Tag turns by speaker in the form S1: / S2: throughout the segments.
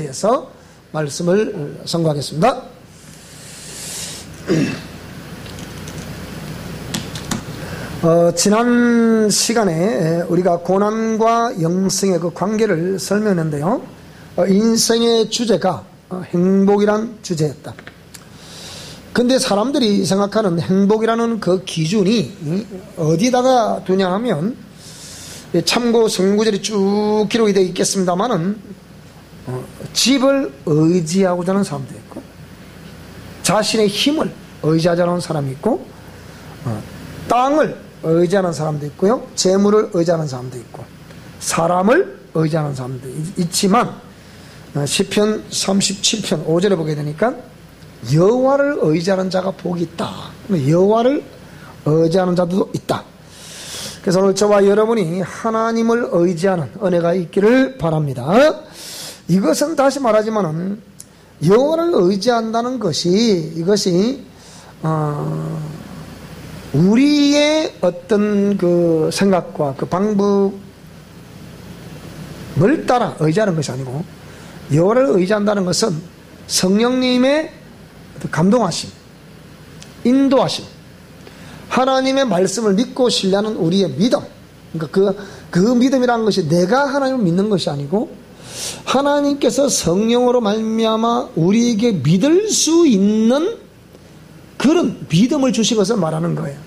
S1: 대해서 말씀을 선고하겠습니다. 지난 시간에 우리가 고난과 영생의 그 관계를 설명했는데요. 인생의 주제가 행복이란 주제였다. 근데 사람들이 생각하는 행복이라는 그 기준이 어디다가 두냐 하면, 참고 성구절이 쭉 기록이 되어 있겠습니다만은, 집을 의지하고자 하는 사람도 있고, 자신의 힘을 의지하자는 사람이 있고, 땅을 의지하는 사람도 있고요, 재물을 의지하는 사람도 있고, 사람을 의지하는 사람도 있지만, 시편 37편 5절에 보게 되니까 여호와를 의지하는 자가 복이 있다. 여호와를 의지하는 자도 있다. 그래서 오늘 저와 여러분이 하나님을 의지하는 은혜가 있기를 바랍니다. 이것은 다시 말하지만은 여호와를 의지한다는 것이, 이것이 우리의 어떤 그 생각과 그 방법을 따라 의지하는 것이 아니고, 여호와를 의지한다는 것은 성령님의 감동하심, 인도하심, 하나님의 말씀을 믿고 신뢰하는 우리의 믿음, 그러니까 그 믿음이라는 것이 내가 하나님을 믿는 것이 아니고 하나님께서 성령으로 말미암아 우리에게 믿을 수 있는 그런 믿음을 주신 것을 말하는 거예요.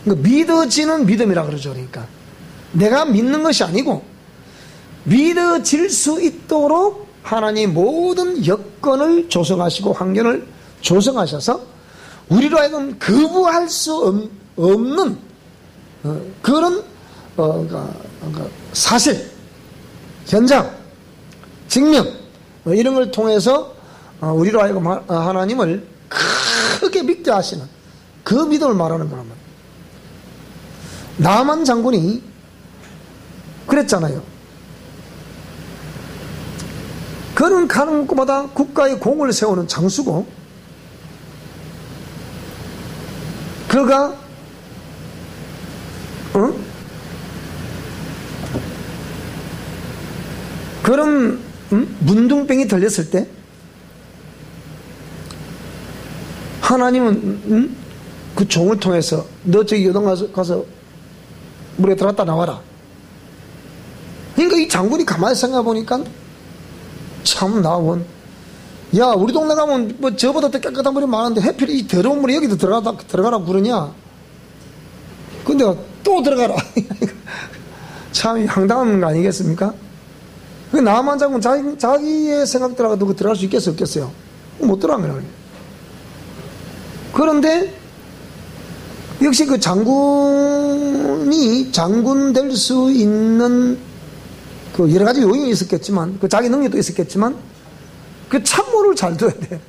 S1: 그러니까 믿어지는 믿음이라 그러죠. 그러니까 내가 믿는 것이 아니고 믿어질 수 있도록 하나님 모든 여건을 조성하시고 환경을 조성하셔서 우리로 하여금 거부할 수 없는 그런 사실, 현장, 증명, 이런 걸 통해서 우리로 하여금 하나님을 크게 믿게 하시는 그 믿음을 말하는 거란 말이에요. 나만 장군이 그랬잖아요. 그는 가는 곳마다 국가의 공을 세우는 장수고, 그가 그런 문둥병이 들렸을 때 하나님은 그 종을 통해서 너 저기 요동 가서 물에 들어갔다 나와라. 그러니까 이 장군이 가만히 생각해 보니까 참 나원, 야 우리 동네 가면 뭐 저보다 더 깨끗한 물이 많은데 해필 이 더러운 물이 여기도 들어가라고 그러냐. 근데 또 들어가라. 참 황당한 거 아니겠습니까? 그 나만 장군 자기의 생각대로 들어갈 수 있겠어요, 없겠어요? 못 들어가면. 그런데 역시 그 장군이 장군 될 수 있는 그 여러 가지 요인이 있었겠지만, 그 자기 능력도 있었겠지만, 그 참모를 잘 둬야 돼.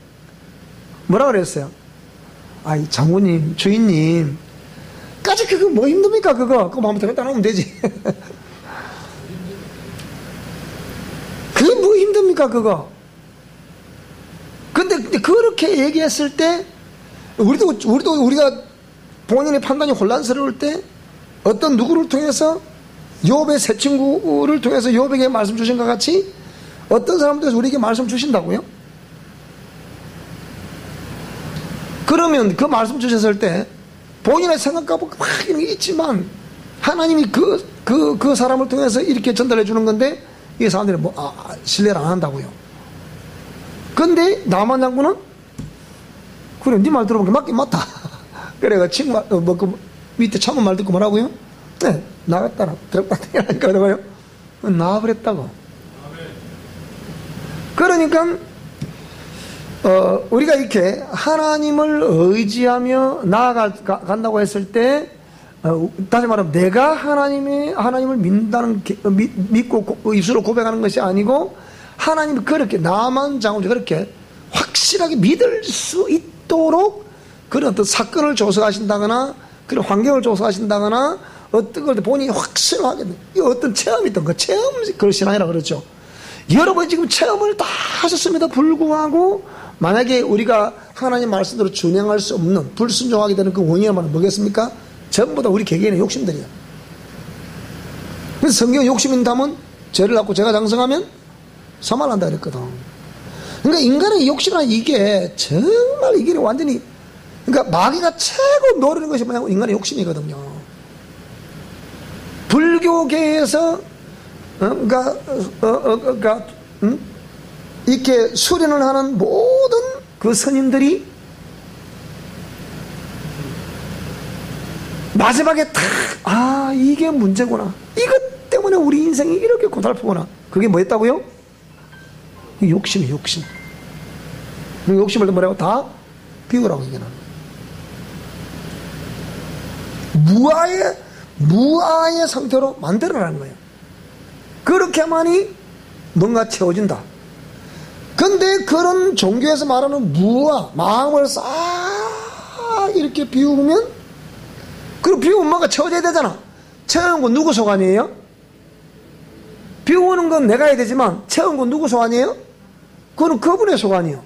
S1: 뭐라 그랬어요? 아이 장군님, 주인님, 까지 그거 뭐 힘듭니까? 그거 마음에 들었다 나오면 되지. 그게 뭐 힘듭니까? 그거. 근데 그렇게 얘기했을 때, 우리가 본인의 판단이 혼란스러울 때, 어떤 누구를 통해서, 욥의 세 친구를 통해서 욥에게 말씀 주신 것 같이 어떤 사람들에서 우리에게 말씀 주신다고요? 그러면 그 말씀 주셨을 때 본인의 생각과 막 있지만 하나님이 그 사람을 통해서 이렇게 전달해 주는 건데, 이 사람들이 신뢰를 안 한다고요. 근데 나만 장군은 그래 네 말 들어보니까 맞긴 맞다. 그래 친구 그 밑에 참은 말 듣고 뭐라고요? 네, 나갔다라 들어갔다 이러니까 나와버렸다고. 그러니까 우리가 이렇게 하나님을 의지하며 나아간다고 했을 때, 다시 말하면 내가 하나님을 믿고 입술로 고백하는 것이 아니고, 하나님이 그렇게 나만 장군이 그렇게 확실하게 믿을 수 있도록 그런 어떤 사건을 조성하신다거나 그런 환경을 조성하신다거나 어떤 걸 본인이 확실하게 어떤 체험이 있던 그 체험, 그걸 신앙이라 그러죠. 여러분 지금 체험을 다 하셨음에도 불구하고 만약에 우리가 하나님 말씀대로 준행할 수 없는 불순종하게 되는 그 원인은 뭐겠습니까? 전부 다 우리 개개인의 욕심들이야. 그래서 성경 욕심 있다면 죄를 낳고 죄가 장성하면 사망한다 그랬거든. 그러니까 인간의 욕심이란 이게 정말 이게 완전히, 그러니까 마귀가 최고 노리는 것이 뭐냐면 인간의 욕심이거든요. 불교계에서 이렇게 수련을 하는 모든 그 스님들이 마지막에 다 이게 문제구나, 이것 때문에 우리 인생이 이렇게 고달프구나. 그게 뭐였다고요? 욕심이에요. 욕심. 그 욕심을 뭐라고? 다 비우라고 얘기하는 거예요. 무아의 상태로 만들어라는 거예요. 그렇게만이 뭔가 채워진다. 근데 그런 종교에서 말하는 무아, 마음을 싹 이렇게 비우면, 그럼 비우면 뭔가 채워져야 되잖아. 채우는 건 누구 소관이에요? 비우는 건 내가 해야 되지만 채우는 건 누구 소관이에요? 그건 그분의 소관이에요.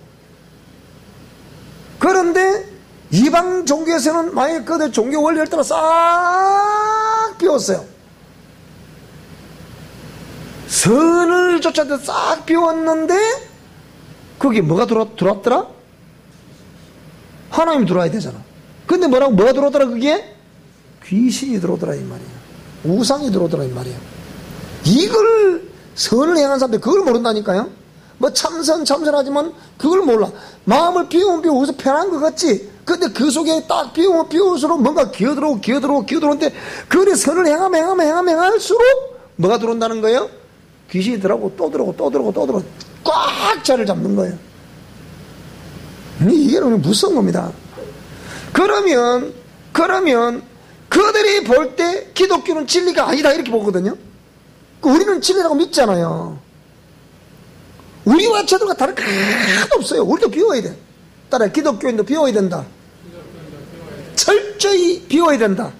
S1: 그런데 이방 종교에서는 만약에 그들 종교 원리를 따라 싹 비웠어요. 선을 쫓아서 싹 비웠는데 거기 뭐가 들어왔더라? 하나님이 들어와야 되잖아. 근데 뭐가 들어오더라? 그게 귀신이 들어오더라 이 말이에요. 우상이 들어오더라 이 말이에요. 이걸 선을 행한 사람들 그걸 모른다니까요. 뭐 참선하지만 그걸 몰라. 마음을 비우면 비우면서 편한 것 같지. 근데 그 속에 딱 비우면 비울수록 뭔가 기어들어오는데 그래 선을 행하면 할수록 뭐가 들어온다는 거예요? 귀신이 들어오고 또 들어오고 꽉 자를 잡는 거예요. 이게 너무 무서운 겁니다. 그러면 그들이 볼 때 기독교는 진리가 아니다 이렇게 보거든요. 우리는 진리라고 믿잖아요. 우리와 저들과 다를 게 하나도 없어요. 우리도 비워야 돼. 따라 기독교인도 비워야 된다. 철저히 비워야 된다.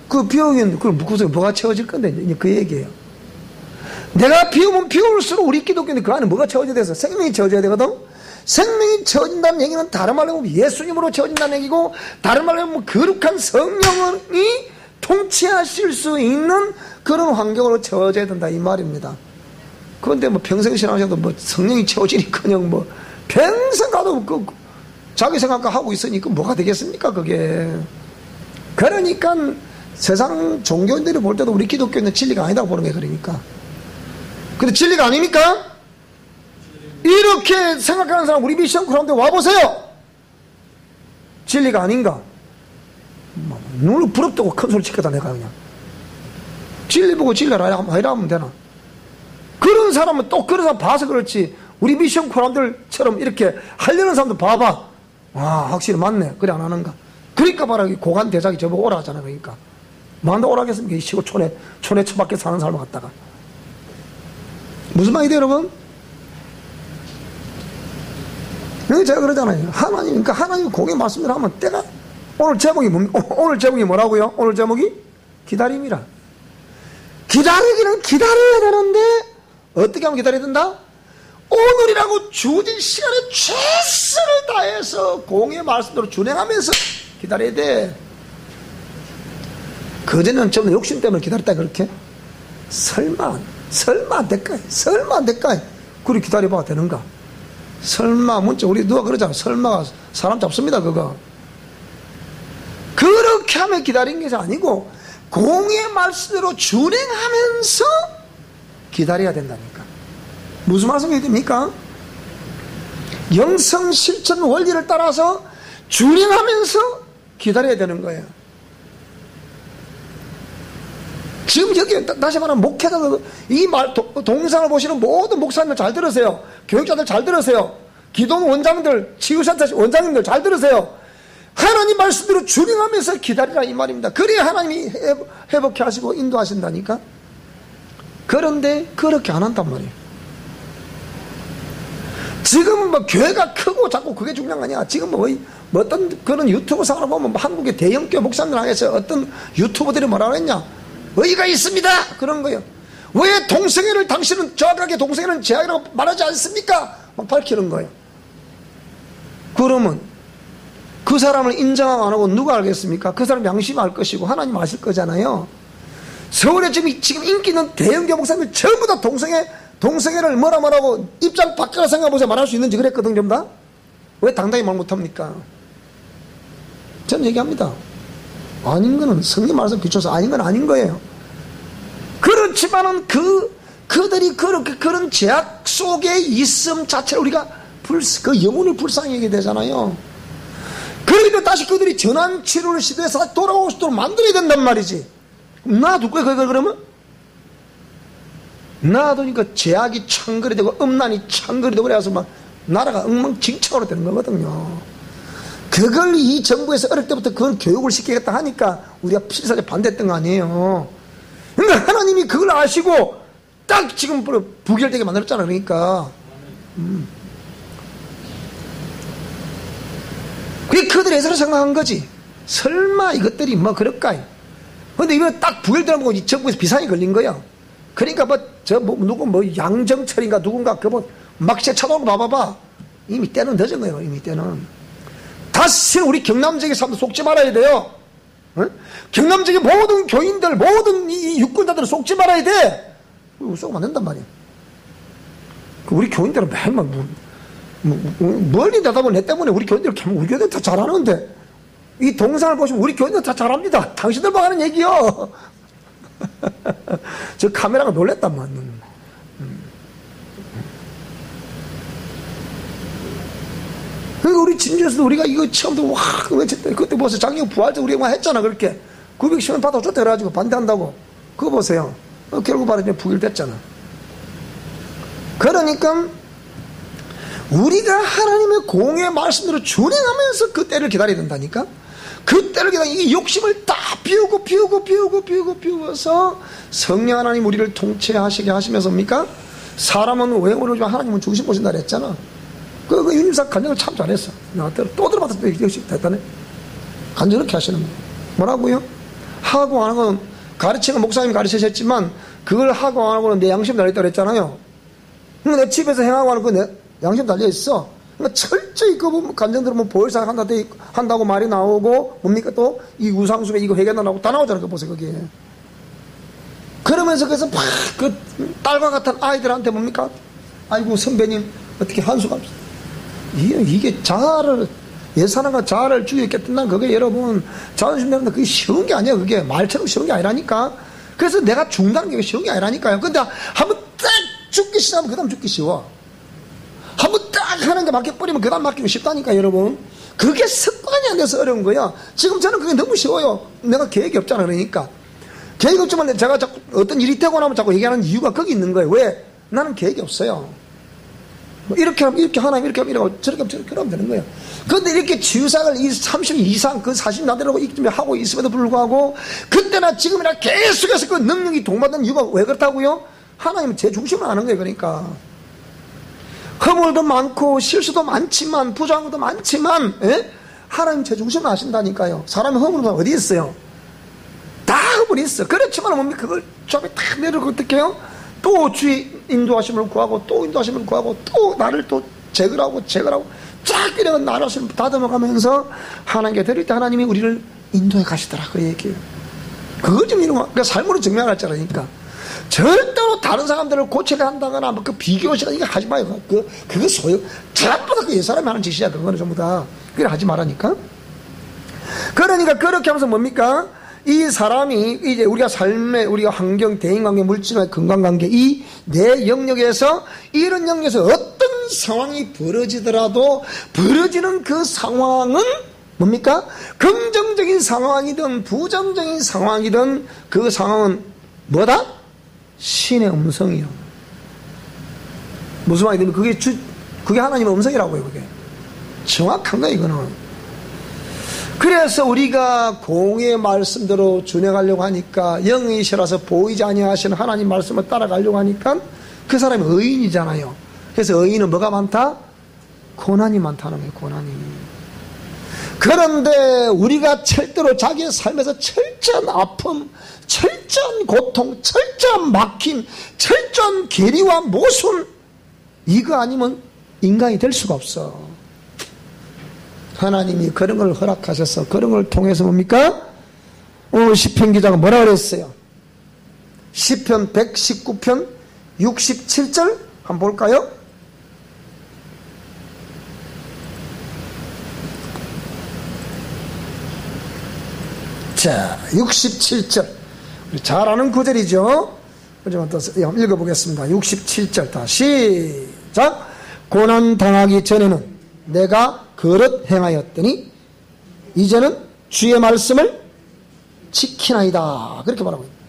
S1: 그 비우면 그럼 뭐가 채워질 건데 이제 그 얘기예요. 내가 비우면 비울수록 우리 기독교인들 그 안에 뭐가 채워져야 돼서 생명이 채워져야 되거든. 생명이 채워진다는 얘기는 다른 말로 하면 예수님으로 채워진다는 얘기고, 다른 말로 하면 거룩한 성령이 통치하실 수 있는 그런 환경으로 채워져야 된다 이 말입니다. 그런데 뭐 평생 신앙하셔도 뭐 성령이 채워지니까요, 뭐 평생 가도 자기 생각과 하고 있으니까 뭐가 되겠습니까 그게. 그러니까 세상 종교인들이 볼 때도 우리 기독교는 진리가 아니다고 보는 게 그러니까. 근데 진리가 아닙니까? 이렇게 생각하는 사람 우리 미션 그런데 와보세요. 진리가 아닌가? 눈을 부럽다고 큰 소리 치겠다 내가 그냥. 진리 보고 진리라 하면 되나? 그런 사람은 또 그런 사람 봐서 그렇지. 우리 미션 사람들처럼 이렇게 하려는 사람도 봐봐. 확실히 맞네. 그래 안 하는가? 그러니까 봐라 고관 대작이 저보고 오라 하잖아. 그러니까 만다 오라 하겠습니까? 이 시골 촌에 처박혀 사는 사람을 갖다가. 무슨 말이에요 여러분? 제가 그러잖아요. 그러니까 하나님 공의 말씀을 하면 때가, 오늘 제목이 뭐라고요? 오늘 제목이 기다림이라. 기다리기는 기다려야 되는데 어떻게 하면 기다려야 된다? 오늘이라고 주어진 시간에 최선을 다해서 공의 말씀대로 준행하면서 기다려야 돼. 그전에는 좀 욕심 때문에 기다렸다 그렇게? 설마 안 될까? 그리 기다려봐도 되는가? 설마 문자 우리 누가 그러잖아. 설마가 사람 잡습니다 그거. 그렇게 하면 기다린 것이 아니고 공의 말씀대로 준행하면서 기다려야 된다니까. 무슨 말씀이 됩니까? 영성 실천 원리를 따라서 준행하면서 기다려야 되는 거예요. 지금 여기 다시 말하면 목회자들 이 동영상을 보시는 모든 목사님들 잘 들으세요. 교육자들 잘 들으세요. 기독 원장들, 치유센터 원장님들 잘 들으세요. 하나님 말씀대로 준행하면서 기다리라 이 말입니다. 그래야 하나님이 회복해 하시고 인도하신다니까. 그런데 그렇게 안 한단 말이에요. 지금은 뭐 교회가 크고 자꾸 그게 중요한 거 아니야. 지금 뭐 어떤 그런 유튜브 상으로 보면 한국의 대형교회 목사님들 하에서 어떤 유튜버들이 뭐라고 했냐, 의의가 있습니다 그런 거예요. 왜 동성애를 당신은 정확하게 동성애는 제약이라고 말하지 않습니까? 막 밝히는 거예요. 그러면 그 사람을 인정 안 하고 누가 알겠습니까? 그 사람 양심이 알 것이고 하나님 아실 거잖아요. 서울에 지금 인기 있는 대형교회 목사님들 전부 다 동성애 동성애를 뭐라고 입장 바꿔라 생각해보자 말할 수 있는지 그랬거든. 좀 다. 왜 당당히 말 못합니까? 저는 얘기합니다. 아닌 거는 성경 말씀 비춰서 아닌 건 아닌 거예요. 그렇지만은 그들이 그런 제약 속에 있음 자체를 우리가 그 영혼을 불쌍히 하게 되잖아요. 그러기 때문에 다시 그들이 전환 치료를 시도해서 다시 돌아오고 싶도록 만들어야 된단 말이지. 놔둘 거야, 그걸 그러면? 놔두니까 제약이 창거리 되고 음란이 창거리 되고 그래서 막 나라가 엉망진창으로 되는 거거든요. 그걸 이 정부에서 어릴 때부터 그걸 교육을 시키겠다 하니까 우리가 필사적으로 반대했던 거 아니에요. 그러니까 하나님이 그걸 아시고 딱 지금 부결되게 만들었잖아. 그러니까 그게 그들의 해석을 생각한 거지. 설마 이것들이 뭐 그럴까? 근데 이거 딱 부결되는 이 정부에서 비상이 걸린 거야. 그러니까 누구 양정철인가 누군가 막시에 쳐다보고 봐봐봐. 이미 때는 늦은 거예요. 이미 때는. 다시는 우리 경남 지역의 사람들 속지 말아야 돼요. 경남 지역의 모든 교인들, 모든 이 유권자들은 속지 말아야 돼. 속으면 안 된단 말이야. 우리 교인들은 매일만 멀리 내다보면 내 때문에 우리 교인들 다 잘하는데 이 동상을 보시면 우리 교인들 다 잘합니다. 당신들 봐 하는 얘기요. 저 카메라가 놀랬단 말이야. 그러니까 우리 진주에서도 우리가 이거 처음부터 와 외쳤다. 그때 벌써 작년 부활절 우리가 했잖아. 그렇게 910원 받아줬다 그래가지고 반대한다고. 그거 보세요. 결국 말하자면 부결됐잖아. 그러니까 우리가 하나님의 공의 말씀대로 준행하면서 그 때를 기다려야 된다니까. 그 때를 기다려 이 욕심을 다 비우고서 성령 하나님 우리를 통치하시게 하시면서입니까? 사람은 왜 오르지만 하나님은 중심 보신다 그랬잖아. 그 윤임사 간증을 참 잘했어. 또 들어봤을 때 역시 대단해. 간증을 이렇게 하시는 거예요. 뭐라고요? 하고 안 하고는 가르치는 목사님이 가르치셨지만 그걸 하고 안 하고는 내 양심 달려있다고 그랬잖아요. 그러니까 내 집에서 행하고 하는 거 내 양심 달려있어. 그러니까 철저히 그 간증 들으면 보혈사 한다고 말이 나오고 뭡니까 또 이 우상숭배 이거 회개한다고 다 나오잖아요. 그거 보세요. 거기에. 그러면서 그래서 막 그 딸과 같은 아이들한테 뭡니까? 아이고 선배님 어떻게 한수가 없어. 이게 자아를 옛사람과 자아를 죽였겠다. 그게 여러분 자존심 내는데 그게 쉬운 게 아니야. 그게 말처럼 쉬운 게 아니라니까. 그래서 내가 죽는다는 게 쉬운 게 아니라니까요. 근데 한번 딱 죽기 시작하면 그 다음 죽기 쉬워. 한번 딱 하는 게 맡겨버리면 그 다음 맡기기 쉽다니까 여러분. 그게 습관이 안 돼서 어려운 거야. 지금 저는 그게 너무 쉬워요. 내가 계획이 없잖아. 그러니까 계획이 없지만 제가 자꾸 어떤 일이 되고 나면 자꾸 얘기하는 이유가 거기 있는 거예요. 왜? 나는 계획이 없어요. 이렇게 하면 이렇게 하나 이렇게 하면 이러고 저렇게 하면 저렇게 하면 되는 거예요. 그런데 이렇게 지휘상을 30년 이상 그 40년대라고 하고 있음에도 불구하고 그때나 지금이나 계속해서 그 능력이 동받는 이유가 왜 그렇다고요? 하나님은 제 중심을 아는 거예요. 그러니까 허물도 많고 실수도 많지만 부정한 것도 많지만 하나님 제 중심을 아신다니까요. 사람의 허물은 어디 있어요? 다 허물이 있어. 그렇지만 뭡니까? 그걸 좀 딱 내려고 어떻게 해요? 또 주의 인도하심을 구하고 또 인도하심을 구하고 또 나를 또 제거하고 쫙 이래가 나를 다듬어가면서 하나님께 드릴 때 하나님이 우리를 인도해 가시더라. 그 얘기예요. 그걸 좀 이런 거 그러니까 삶으로 증명할 줄 아니까 절대로 다른 사람들을 고치려 한다거나 뭐 그 비교시가 이거 하지 마요. 그거 소용 전부 다 그 옛사람이 하는 짓이야. 그거는 전부 다 그걸 하지 말라니까. 그러니까 그렇게 하면서 뭡니까? 이 사람이 이제 우리가 삶의 우리가 환경, 대인관계, 물질의 건강관계 이 내 영역에서 이런 영역에서 어떤 상황이 벌어지더라도 벌어지는 그 상황은 뭡니까? 긍정적인 상황이든 부정적인 상황이든 그 상황은 뭐다? 신의 음성이요. 무슨 말이든 그게 하나님의 음성이라고요. 그게 정확한 거야 이거는. 그래서 우리가 공의 말씀대로 준행하려고 하니까 영이시라서 보이지 아니하시는 하나님 말씀을 따라가려고 하니까 그 사람이 의인이잖아요. 그래서 의인은 뭐가 많다? 고난이 많다는 거예요. 고난이. 그런데 우리가 절대로 자기의 삶에서 철저한 아픔, 철저한 고통, 철저한 막힘, 철저한 괴리와 모순 이거 아니면 인간이 될 수가 없어. 하나님이 그런 걸 허락하셔서 그런 걸 통해서 뭡니까? 시편 기자가 뭐라 그랬어요? 시편 119편 67절 한번 볼까요? 자, 67절. 우리 잘 아는 구절이죠? 좀 한번 읽어보겠습니다. 67절 다 시작. 고난 당하기 전에는 내가 그릇 행하였더니 이제는 주의 말씀을 지키나이다. 그렇게 말하고 있습니다.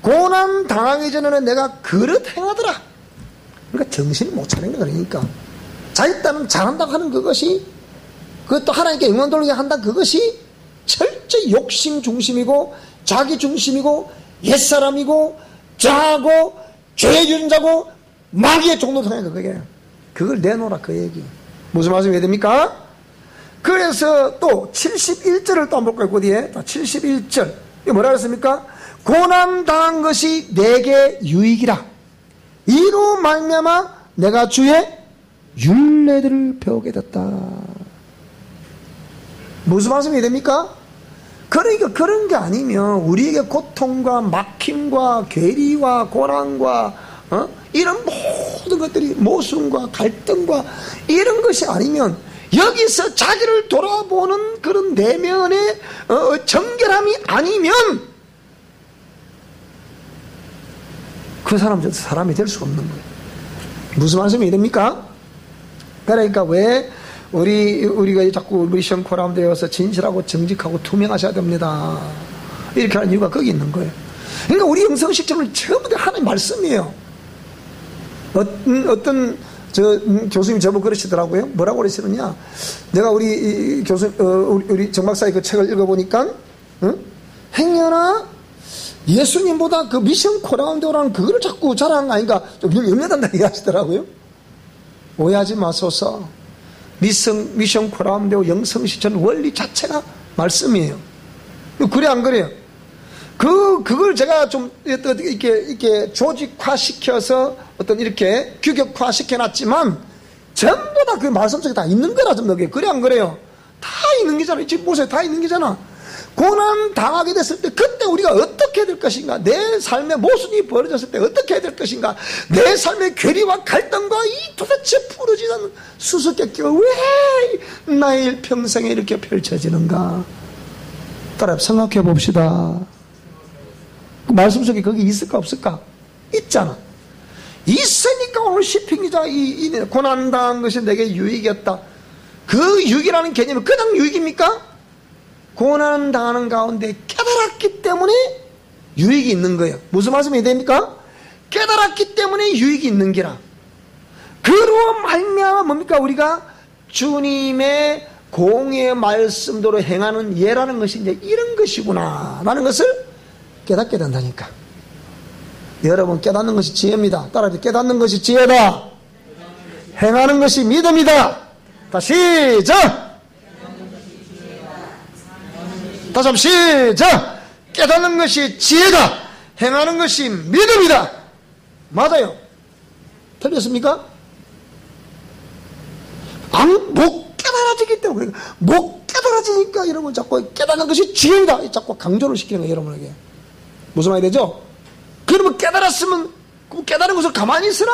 S1: 고난 당하기 전에는 내가 그릇 행하더라. 그러니까 정신을 못 차린 거야. 그러니까 자기 딴은 잘한다고 하는 그것이, 그것도 하나님께 영광 돌리게 한다, 그것이 철저히 욕심 중심이고 자기 중심이고 옛사람이고 자하고 죄의 유전자고 마귀의 종로로 하는 거, 그게. 그걸 내놓으라, 그 얘기. 무슨 말씀이 해야 됩니까? 그래서 또 71절을 또 한번 볼까요? 그 뒤에 71절 이게 뭐라 그랬습니까? 고난 당한 것이 내게 유익이라. 이로 말미암아 내가 주의 율례들을 배우게 됐다. 무슨 말씀이 해야 됩니까? 그러니까 그런 게 아니면 우리에게 고통과 막힘과 괴리와 고난과 이런 모든 것들이 모순과 갈등과 이런 것이 아니면, 여기서 자기를 돌아보는 그런 내면의 정결함이 아니면 그 사람은 사람이 될 수가 없는 거예요. 무슨 말씀이 됩니까? 그러니까 왜 우리가 자꾸 미션 코라운드에 와서 진실하고 정직하고 투명하셔야 됩니다, 이렇게 하는 이유가 거기 있는 거예요. 그러니까 우리 영성식점은 전부 다 하나님 말씀이에요. 어떤 교수님이 저보고 그러시더라고요. 뭐라고 그러시느냐, 내가 우리 우리 정박사의 그 책을 읽어보니까, 행여나 예수님보다 그 미션 코라운드라는 그거를 자꾸 자랑한 거 아닌가, 좀 염려된다 얘기하시더라고요. 오해하지 마소서. 미션 코라운드 영성실천 원리 자체가 말씀이에요. 그래 안 그래요? 그걸 제가 좀 이렇게 조직화시켜서 어떤 이렇게 규격화시켜놨지만 전부 다 그 말씀 속에 다 있는 거라 좀 그게. 그래 안 그래요? 다 있는 게잖아. 지금 보세요, 다 있는 게잖아. 고난 당하게 됐을 때 그때 우리가 어떻게 해야 될 것인가, 내 삶에 모순이 벌어졌을 때 어떻게 해야 될 것인가, 내 삶의 괴리와 갈등과 이 도대체 풀어지지 않는 수수께끼가 왜 나의 일평생에 이렇게 펼쳐지는가. 따라 생각해 봅시다. 그 말씀 속에 거기 있을까 없을까? 있잖아. 있으니까 오늘 시핑기자 이 고난당한 것이 내게 유익이었다. 그 유익이라는 개념은 그냥 유익입니까? 고난 당하는 가운데 깨달았기 때문에 유익이 있는 거예요. 무슨 말씀이 됩니까? 깨달았기 때문에 유익이 있는 기라. 그로 말미암아 뭡니까? 우리가 주님의 공의 말씀대로 행하는 예라는 것이 이제 이런 것이구나 라는 것을 깨닫게 된다니까. 여러분, 깨닫는 것이 지혜입니다. 따라서 깨닫는 것이 지혜다. 행하는 것이 믿음이다. 다시 시작. 다시 한번 시작. 깨닫는 것이 지혜다. 행하는 것이 믿음이다. 맞아요. 틀렸습니까? 못 깨달아지기 때문에, 못 깨달아지니까 여러분 자꾸 깨닫는 것이 지혜이다 자꾸 강조를 시키는 거예요, 여러분에게. 무슨 말이 되죠? 그러면 깨달았으면 깨달은 것을 가만히 있으라?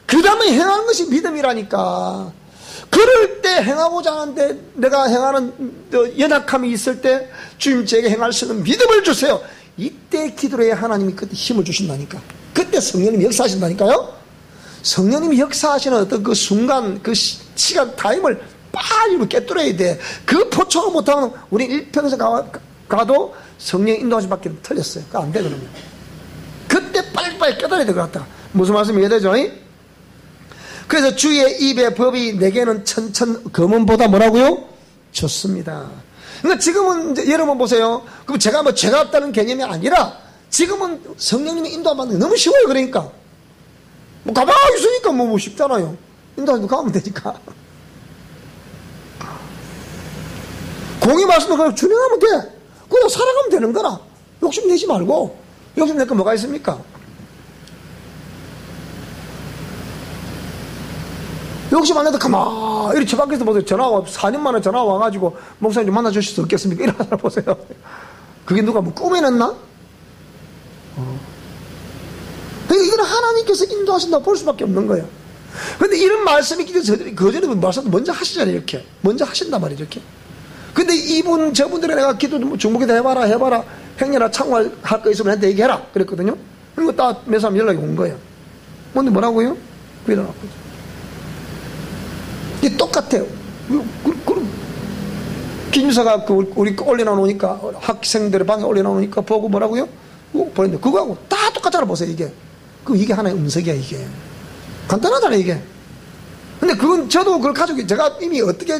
S1: 그 다음에 행하는 것이 믿음이라니까. 그럴 때 행하고자 하는데 내가 행하는 연약함이 있을 때 주님 제게 행할 수 있는 믿음을 주세요. 이때 기도해야 하나님이 그때 힘을 주신다니까. 그때 성령님이 역사하신다니까요. 성령님이 역사하시는 어떤 그 순간, 그 시간 타임을 빨리 깨뚫어야 돼. 그 포착을 못하면 우리 일평생 가도 성령 인도하신 밖에 틀렸어요. 그거 안 돼, 그러면. 그때 빨리빨리 깨달아야 될 것 같다. 무슨 말씀이 이해되죠? 그래서 주의 입의 법이 내게는 천천 검은보다 뭐라고요? 좋습니다. 그러니까 지금은 이제 여러분 보세요. 그럼 제가 뭐 죄가 없다는 개념이 아니라 지금은 성령님이 인도하면 너무 쉬워요. 그러니까 뭐 가만히 있으니까 뭐 쉽잖아요. 인도하면 가면 되니까. 공의 말씀을 그냥 준행하면 돼. 그냥 살아가면 되는 거라. 욕심내지 말고. 욕심낼 거 뭐가 있습니까? 욕심 안 해도 가만히 이렇게 밖에서 보세요. 전화와 4년 만에 전화 와가지고 목사님 좀 만나주실 수 없겠습니까? 이런 사람 보세요. 그게 누가 뭐 꿈에냈나? 그러니까 이거는 하나님께 하나님께서 인도하신다고 볼 수밖에 없는 거예요. 근데 이런 말씀이 있기 전에 그 전에 말씀 먼저 하시잖아요. 이렇게 먼저 하신단 말이에요. 이렇게. 근데 저분들이 내가 기도 중복기도 해봐라 행여나 창고할 거 있으면 한테 얘기해라 그랬거든요. 그리고 딱 몇 사람 연락이 온 거예요. 근데 뭐라고요? 일어났거든요. 이게 똑같아요. 김유사가 우리 올려놔놓으니까 학생들의 방에 올려놔놓으니까 보고 뭐라고요? 보냈는데 그거하고 다 똑같잖아. 보세요. 이게 하나의 음성이야. 이게 간단하잖아요. 이게. 근데 그건 저도 그걸 가지고 제가 이미 어떻게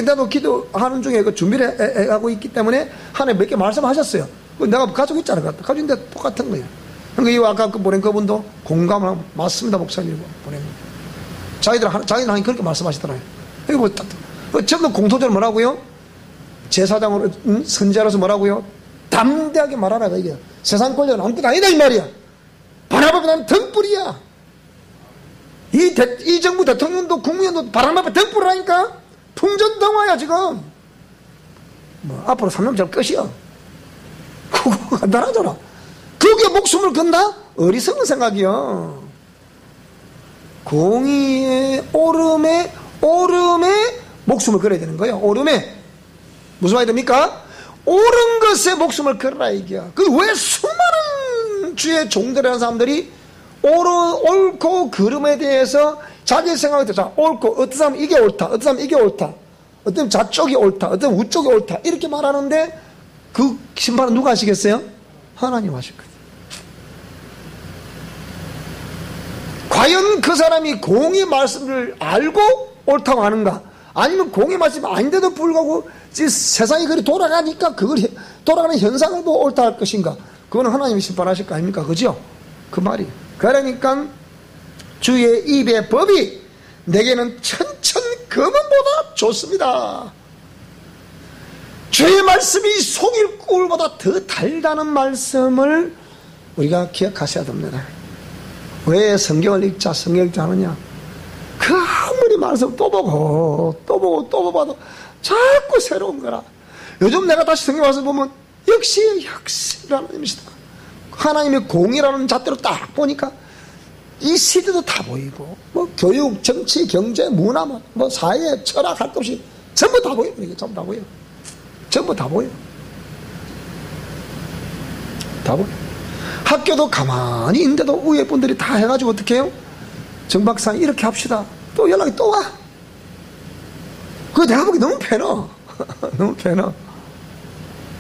S1: 나도 기도하는 중에 그 준비를 하고 있기 때문에 하나님 몇 개 말씀하셨어요. 내가 가지고 있잖아. 가지고 있는데 똑같은 거예요. 그러니까 아까 보낸 그분도 공감을 하고 맞습니다. 목사님 보낸 거예요. 자기들 하나님 그렇게 말씀하시더라고요. 이거 전부 공통적으로 뭐라고요? 제사장으로 선지자로서 뭐라고요? 담대하게 말하라. 이게 세상 권력은 아무것도 아니다 이 말이야. 바람 앞에 나는 등불이야. 이 정부 대통령도 국무위원도 바람 앞에 등불이라니까. 풍전등화야 지금. 앞으로 3년 잘 끝이야. 그거 간단하잖아. 거기에 목숨을 건다? 어리석은 생각이야. 공의의 오름에 목숨을 걸어야 되는 거예요. 오름에. 무슨 말이 됩니까? 옳은 것에 목숨을 걸어라 이게야. 왜 수많은 주의 종들이라는 사람들이 옳고 그름에 대해서 자기 생각에 대해서 옳고 어떤 사람은 이게 옳다, 어떤 사람은 이게 옳다, 어떤 좌쪽이 옳다, 어떤 우쪽이 옳다 이렇게 말하는데 그 심판은 누가 하시겠어요? 하나님 하실 거예요. 과연 그 사람이 공의 말씀을 알고 옳다고 하는가? 아니면 공의 말씀이 아닌데도 불구하고 세상이 그리 돌아가니까 그걸 돌아가는 현상을 보고 옳다 할 것인가? 그거는 하나님이 심판하실 거 아닙니까? 그죠? 그 말이. 그러니까 주의 입의 법이 내게는 천천금은보다 좋습니다. 주의 말씀이 송일꿀보다 더 달다는 말씀을 우리가 기억하셔야 됩니다. 왜 성경을 읽자 하느냐? 그 아무리 말씀 또 보고 봐도 자꾸 새로운 거라. 요즘 내가 다시 성경 말씀 보면 역시 하나님이시다. 하나님의 공이라는 잣대로 딱 보니까 이 시대도 다 보이고 교육, 정치, 경제, 문화, 사회, 철학 할 것 없이 전부 다 보여요. 이게 전부 다 보여요. 전부 다 보여요. 다 보여요. 학교도 가만히 있는데도 위에 분들이 다 해가지고 어떻게 해요? 정박사님 이렇게 합시다. 또 연락이 또 와. 그거 내가 보기 너무 패너. 너무 패너.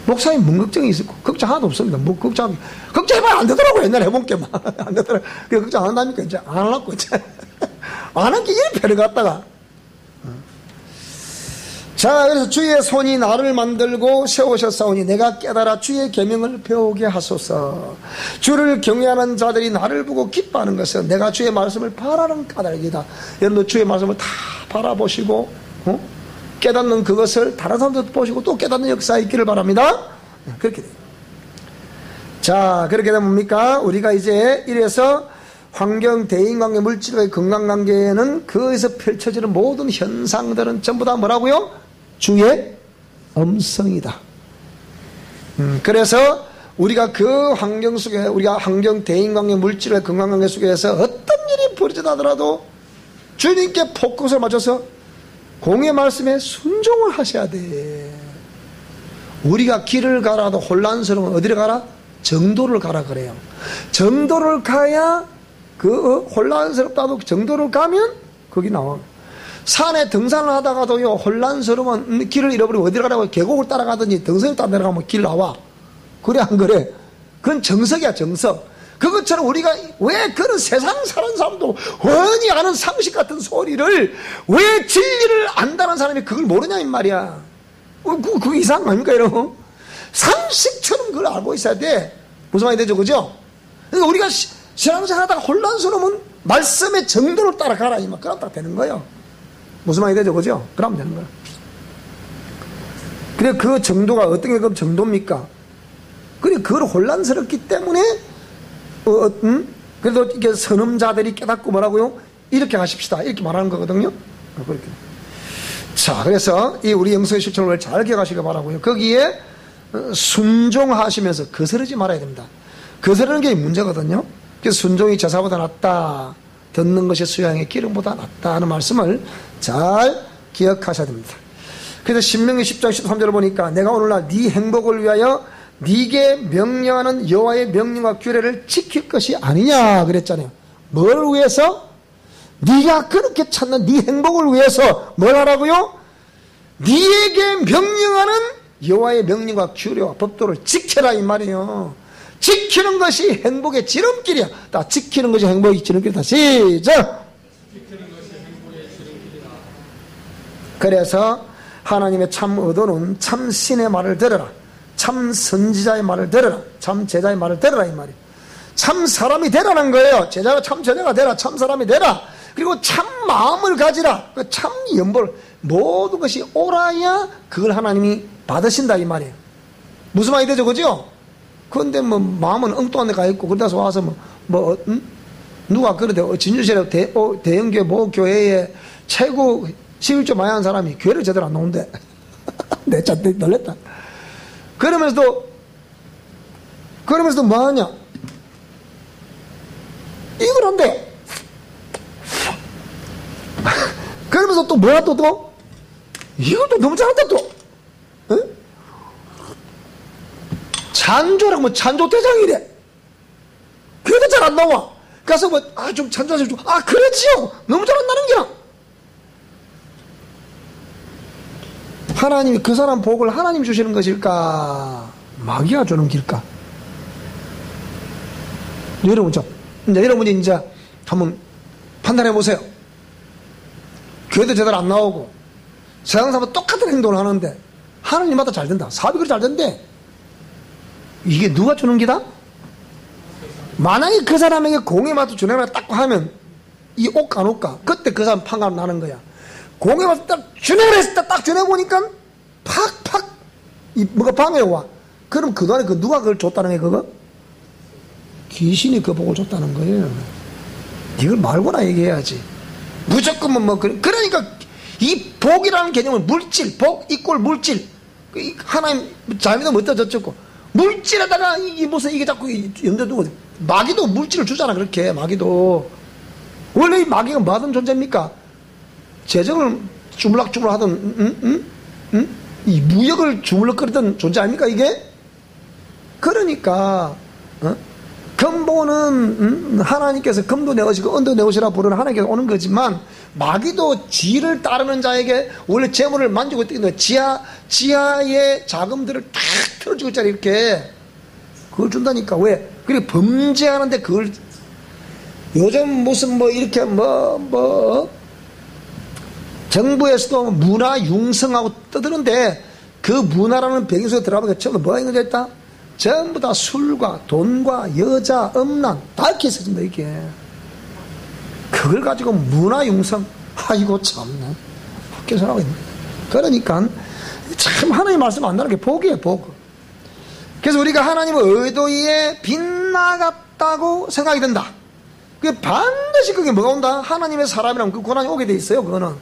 S1: 목사님 뭔 걱정이 있을 거? 걱정 하나도 없습니다. 뭐 걱정해봐야 안 되더라고. 옛날에 해본 게만. 안 되더라고. 그래 걱정 안 한다니까 이제 안 하려고 이제. 안 한 게 이리 패를 갖다가. 자, 그래서 주의 손이 나를 만들고 세우셨사오니 내가 깨달아 주의 계명을 배우게 하소서. 주를 경외하는 자들이 나를 보고 기뻐하는 것은 내가 주의 말씀을 바라는 까닭이다. 여러분들 주의 말씀을 다 바라보시고 깨닫는 그것을 다른 사람들도 보시고 또 깨닫는 역사에 있기를 바랍니다. 그렇게 돼요. 자, 그렇게 되면 뭡니까? 우리가 이제 이래서 환경, 대인관계, 물질과의 건강관계에는 거기서 펼쳐지는 모든 현상들은 전부 다 뭐라고요? 주의 음성이다. 그래서 우리가 그 환경 속에, 우리가 환경, 대인관계, 물질과의 건강관계 속에서 어떤 일이 벌어지더라도 주님께 포커스를 맞춰서 공의 말씀에 순종을 하셔야 돼. 우리가 길을 가라도 혼란스러우면 어디를 가라? 정도를 가라 그래요. 정도를 가야 그 혼란스럽다도 정도를 가면 거기 나와. 산에 등산을 하다가도요 혼란스러우면 길을 잃어버리면 어디를 가라고 계곡을 따라가든지 등산을 따라 내려가면 길 나와. 그래 안 그래? 그건 정석이야 정석. 그것처럼 우리가 왜 그런 세상 사는 사람도 훤히 아는 상식 같은 소리를 왜 진리를 안다는 사람이 그걸 모르냐 이 말이야. 그거 이상한 거 아닙니까 여러분? 상식처럼 그걸 알고 있어야 돼. 무슨 말이 되죠 그죠? 그러니까 우리가 신앙생활 하다가 혼란스러우면 말씀의 정도를 따라가라 이 말. 그럼 딱 되는 거예요. 무슨 말이 되죠 그죠? 그러면 되는 거야. 그래 그 정도가 어떤 게 그럼 정도입니까? 그래 그걸 혼란스럽기 때문에 그래도 이게 선음자들이 깨닫고 뭐라고요? 이렇게 하십시다. 이렇게 말하는 거거든요. 그렇게. 자, 그래서 이 우리 영성의 실천을 잘 기억하시기 바라고요. 거기에 순종하시면서 거스르지 말아야 됩니다. 거스르는 게 문제거든요. 그래서 순종이 제사보다 낫다. 듣는 것이 수양의 기름보다 낫다 하는 말씀을 잘 기억하셔야 됩니다. 그래서 신명기 10장 13절을 보니까 내가 오늘날 네 행복을 위하여 네게 명령하는 여호와의 명령과 규례를 지킬 것이 아니냐 그랬잖아요. 뭘 위해서? 네가 그렇게 찾는 네 행복을 위해서 뭘 하라고요? 네에게 명령하는 여호와의 명령과 규례와 법도를 지켜라 이 말이에요. 지키는 것이 행복의 지름길이야. 다 지키는 것이 행복의 지름길이다. 시작. 그래서 하나님의 참 의도는 참 신의 말을 들어라. 참 선지자의 말을 들어라. 참 제자의 말을 들어라 이 말이에요. 참 사람이 되라는 거예요. 제자가 참 제자가 되라. 참 사람이 되라. 그리고 참 마음을 가지라. 참 연보를 모든 것이 옳아야 그걸 하나님이 받으신다 이 말이에요. 무슨 말이 되죠, 그죠? 그런데 뭐 마음은 엉뚱한 데 가 있고 그러다서 와서 누가 그러대 진주시라 대형교회 모 교회에 최고 11조 많이 하는 사람이 교회를 제대로 안 나온대. 내 참 놀랬다. 그러면서도 뭐 하냐? 이걸 한대. 그러면서 또 뭐야 또? 이것도 너무 잘한다 또. 응? 찬조랑 뭐 찬조 대장이래. 그래도 잘 안 나와. 가서 뭐 좀 찬조하세요. 그렇지요. 너무 잘한다는 게야. 하나님이 그 사람 복을 하나님 주시는 것일까? 마귀가 주는 길까? 여러분이 이제 한번 판단해 보세요. 교회도 제대로 안 나오고 세상 사람은 똑같은 행동을 하는데 하나님마다 잘 된다. 사업이 그렇게 잘 된대. 이게 누가 주는 기다? 만약에 그 사람에게 공예마도 주는 걸 딱 하면 이 옷가 안 옷가 그때 그 사람 판가름 나는 거야. 공예마도 딱 주내를 했을 때 딱 주내보니까 팍팍 뭐가 방해가 와. 그럼 그동안에 누가 그걸 줬다는 게 그거? 귀신이 그 복을 줬다는 거예요. 이걸 말고나 얘기해야지. 무조건 뭐 그러니까 이 복이라는 개념은 물질, 복 이꼴 물질. 하나님 잘 믿으면 어떠졌고 물질에다가 무슨 이게 자꾸 염두에 두고 마귀도 물질을 주잖아. 그렇게 마귀도 원래 이 마귀가 뭐 하던 존재입니까? 재정을 주물락주물 하던 이 무역을 주물럭거리던 존재 아닙니까 이게? 그러니까 금보는 하나님께서 금도 내오시고 은도 내오시라 부르는 하나님께서 오는 거지만 마귀도 지를 따르는 자에게 원래 재물을 만지고 있던 지하의 자금들을 탁 틀어주고 있잖아. 이렇게 그걸 준다니까. 왜? 그리고 범죄하는데 그걸 요즘 무슨 뭐 이렇게 정부에서도 문화 융성하고 떠드는데 그 문화라는 배경 속에 들어가면 전부 뭐가 있는 거 있다? 전부 다 술과 돈과 여자, 음란 다 이렇게 있어진다 이게. 그걸 가지고 문화 융성. 아이고 참네. 헛개소리하고 있네. 그러니까 참 하나님 말씀 안 나는 게 복이에요. 복. 그래서 우리가 하나님의 의도에 빗나갔다고 생각이 든다. 그게 반드시 그게 뭐가 온다? 하나님의 사람이라면 그 고난이 오게 돼 있어요. 그거는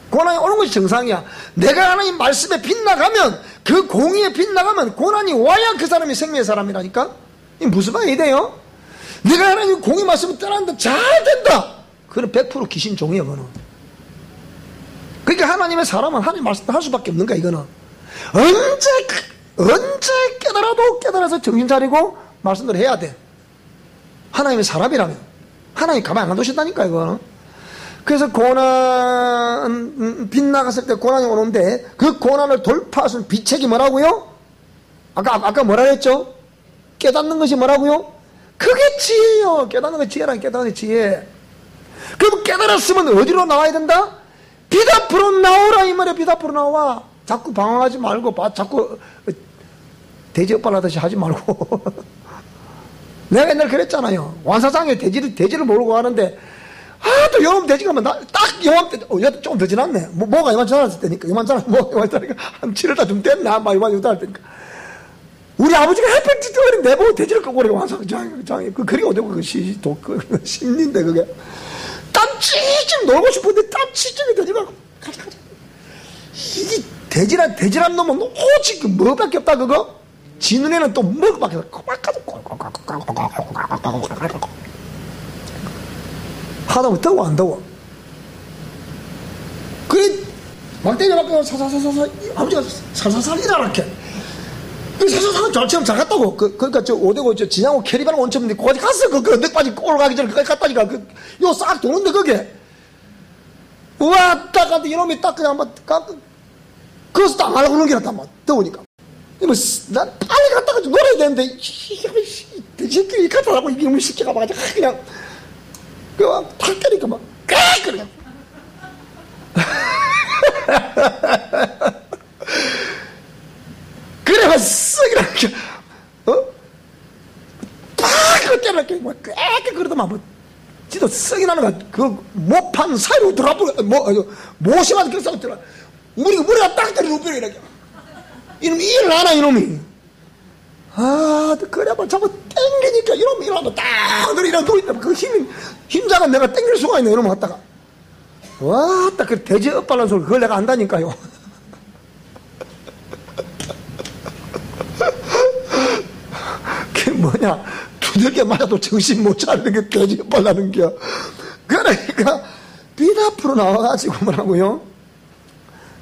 S1: 고난이 오는 것이 정상이야. 내가 하나님 말씀에 빗나가면 그 공의에 빗나가면 고난이 와야 그 사람이 생명의 사람이라니까. 이게 무슨 말이 돼요? 내가 하나님 공의 말씀을 떠난다 잘 된다. 그건 100% 귀신 종이에요. 그거는. 그러니까 하나님의 사람은 하나님 말씀 할 수밖에 없는 거야. 이거는 언제 깨달아서 정신 차리고 말씀대로 해야 돼. 하나님의 사람이라면 하나님 가만히 안 두신다니까 이거는. 그래서 고난 빗나갔을 때 고난이 오는데 그 고난을 돌파할 수 있는 비책이 뭐라고요? 아까 뭐라 했죠? 깨닫는 것이 뭐라고요? 그게 지혜예요. 깨닫는 게 지혜란 깨닫는 지혜. 그럼 깨달았으면 어디로 나와야 된다? 빛 앞으로 나오라 이 말이야. 빛 앞으로 나와. 자꾸 방황하지 말고 자꾸 돼지 엇발하듯이 하지 말고. 내가 옛날에 그랬잖아요. 완사장에 돼지를 몰고 가는데 또 요놈 돼지 가면 딱 요맘때 조금 더 지났네. 뭐가 요만 지났을 때니까 요만 지나니까 한 7월 좀 됐나 막 요만 할 때니까 우리 아버지가 햇볕 찌꺼리 내보고 돼지를 끌고 오래 완사장에 그 그리고 어디고 그 심리인데 그게 땀 찌ጭ 놀고 싶은데 땀 찌ጭ이 돼지가 가자 이 돼지란 놈은 오직 그 뭐밖에 없다 그거. 지 눈에는 또 뭐밖에 없다. 하다보면 더워 안 더워? 그래 막대기 갖고 사사사사 아버지가 살살살 일어나게 사사사 저처럼 잘 갔다고. 그러니까 저 오대고 저 진양호 캐리반 원점인데 거기까지 갔어. 그 늑바지 올라가기 전에 거기까지 갔다니까. 요 싹 도는데 그게 우와 딱 갔는데 이놈이 딱 그냥 한번 거기서 딱 말고 그런 게 났단 말이야. 더우니까 난 빨리 갔다가 놀아야 되는데 이 새끼 갖다 라고 이놈의 새끼가 막 그냥 탁 때리니까 막 그냥 그래가 썩이라게 팍 때리게 막 깨끗 그러더만 뭐 진짜 썩이 나는 거야. 그 모판 사이로 들어가 모심한 그 썩 들어가 머리가 딱 때리고 뼈를 이렇게 이놈이 일을 안 하 이놈이. 그래 봐 자꾸 땡기니까 이놈이 일하면 딱 이러고 누워있다. 그 힘자가 내가 땡길 수가 있네. 이놈 갖다가 와딱 그 돼지 엇발란 소리 그걸 내가 안다니까요. 그게 뭐냐 두들겨 맞아도 정신 못 차리는 게 돼지 엇발라는 겨. 그러니까 빛 앞으로 나와가지고 뭐라고요,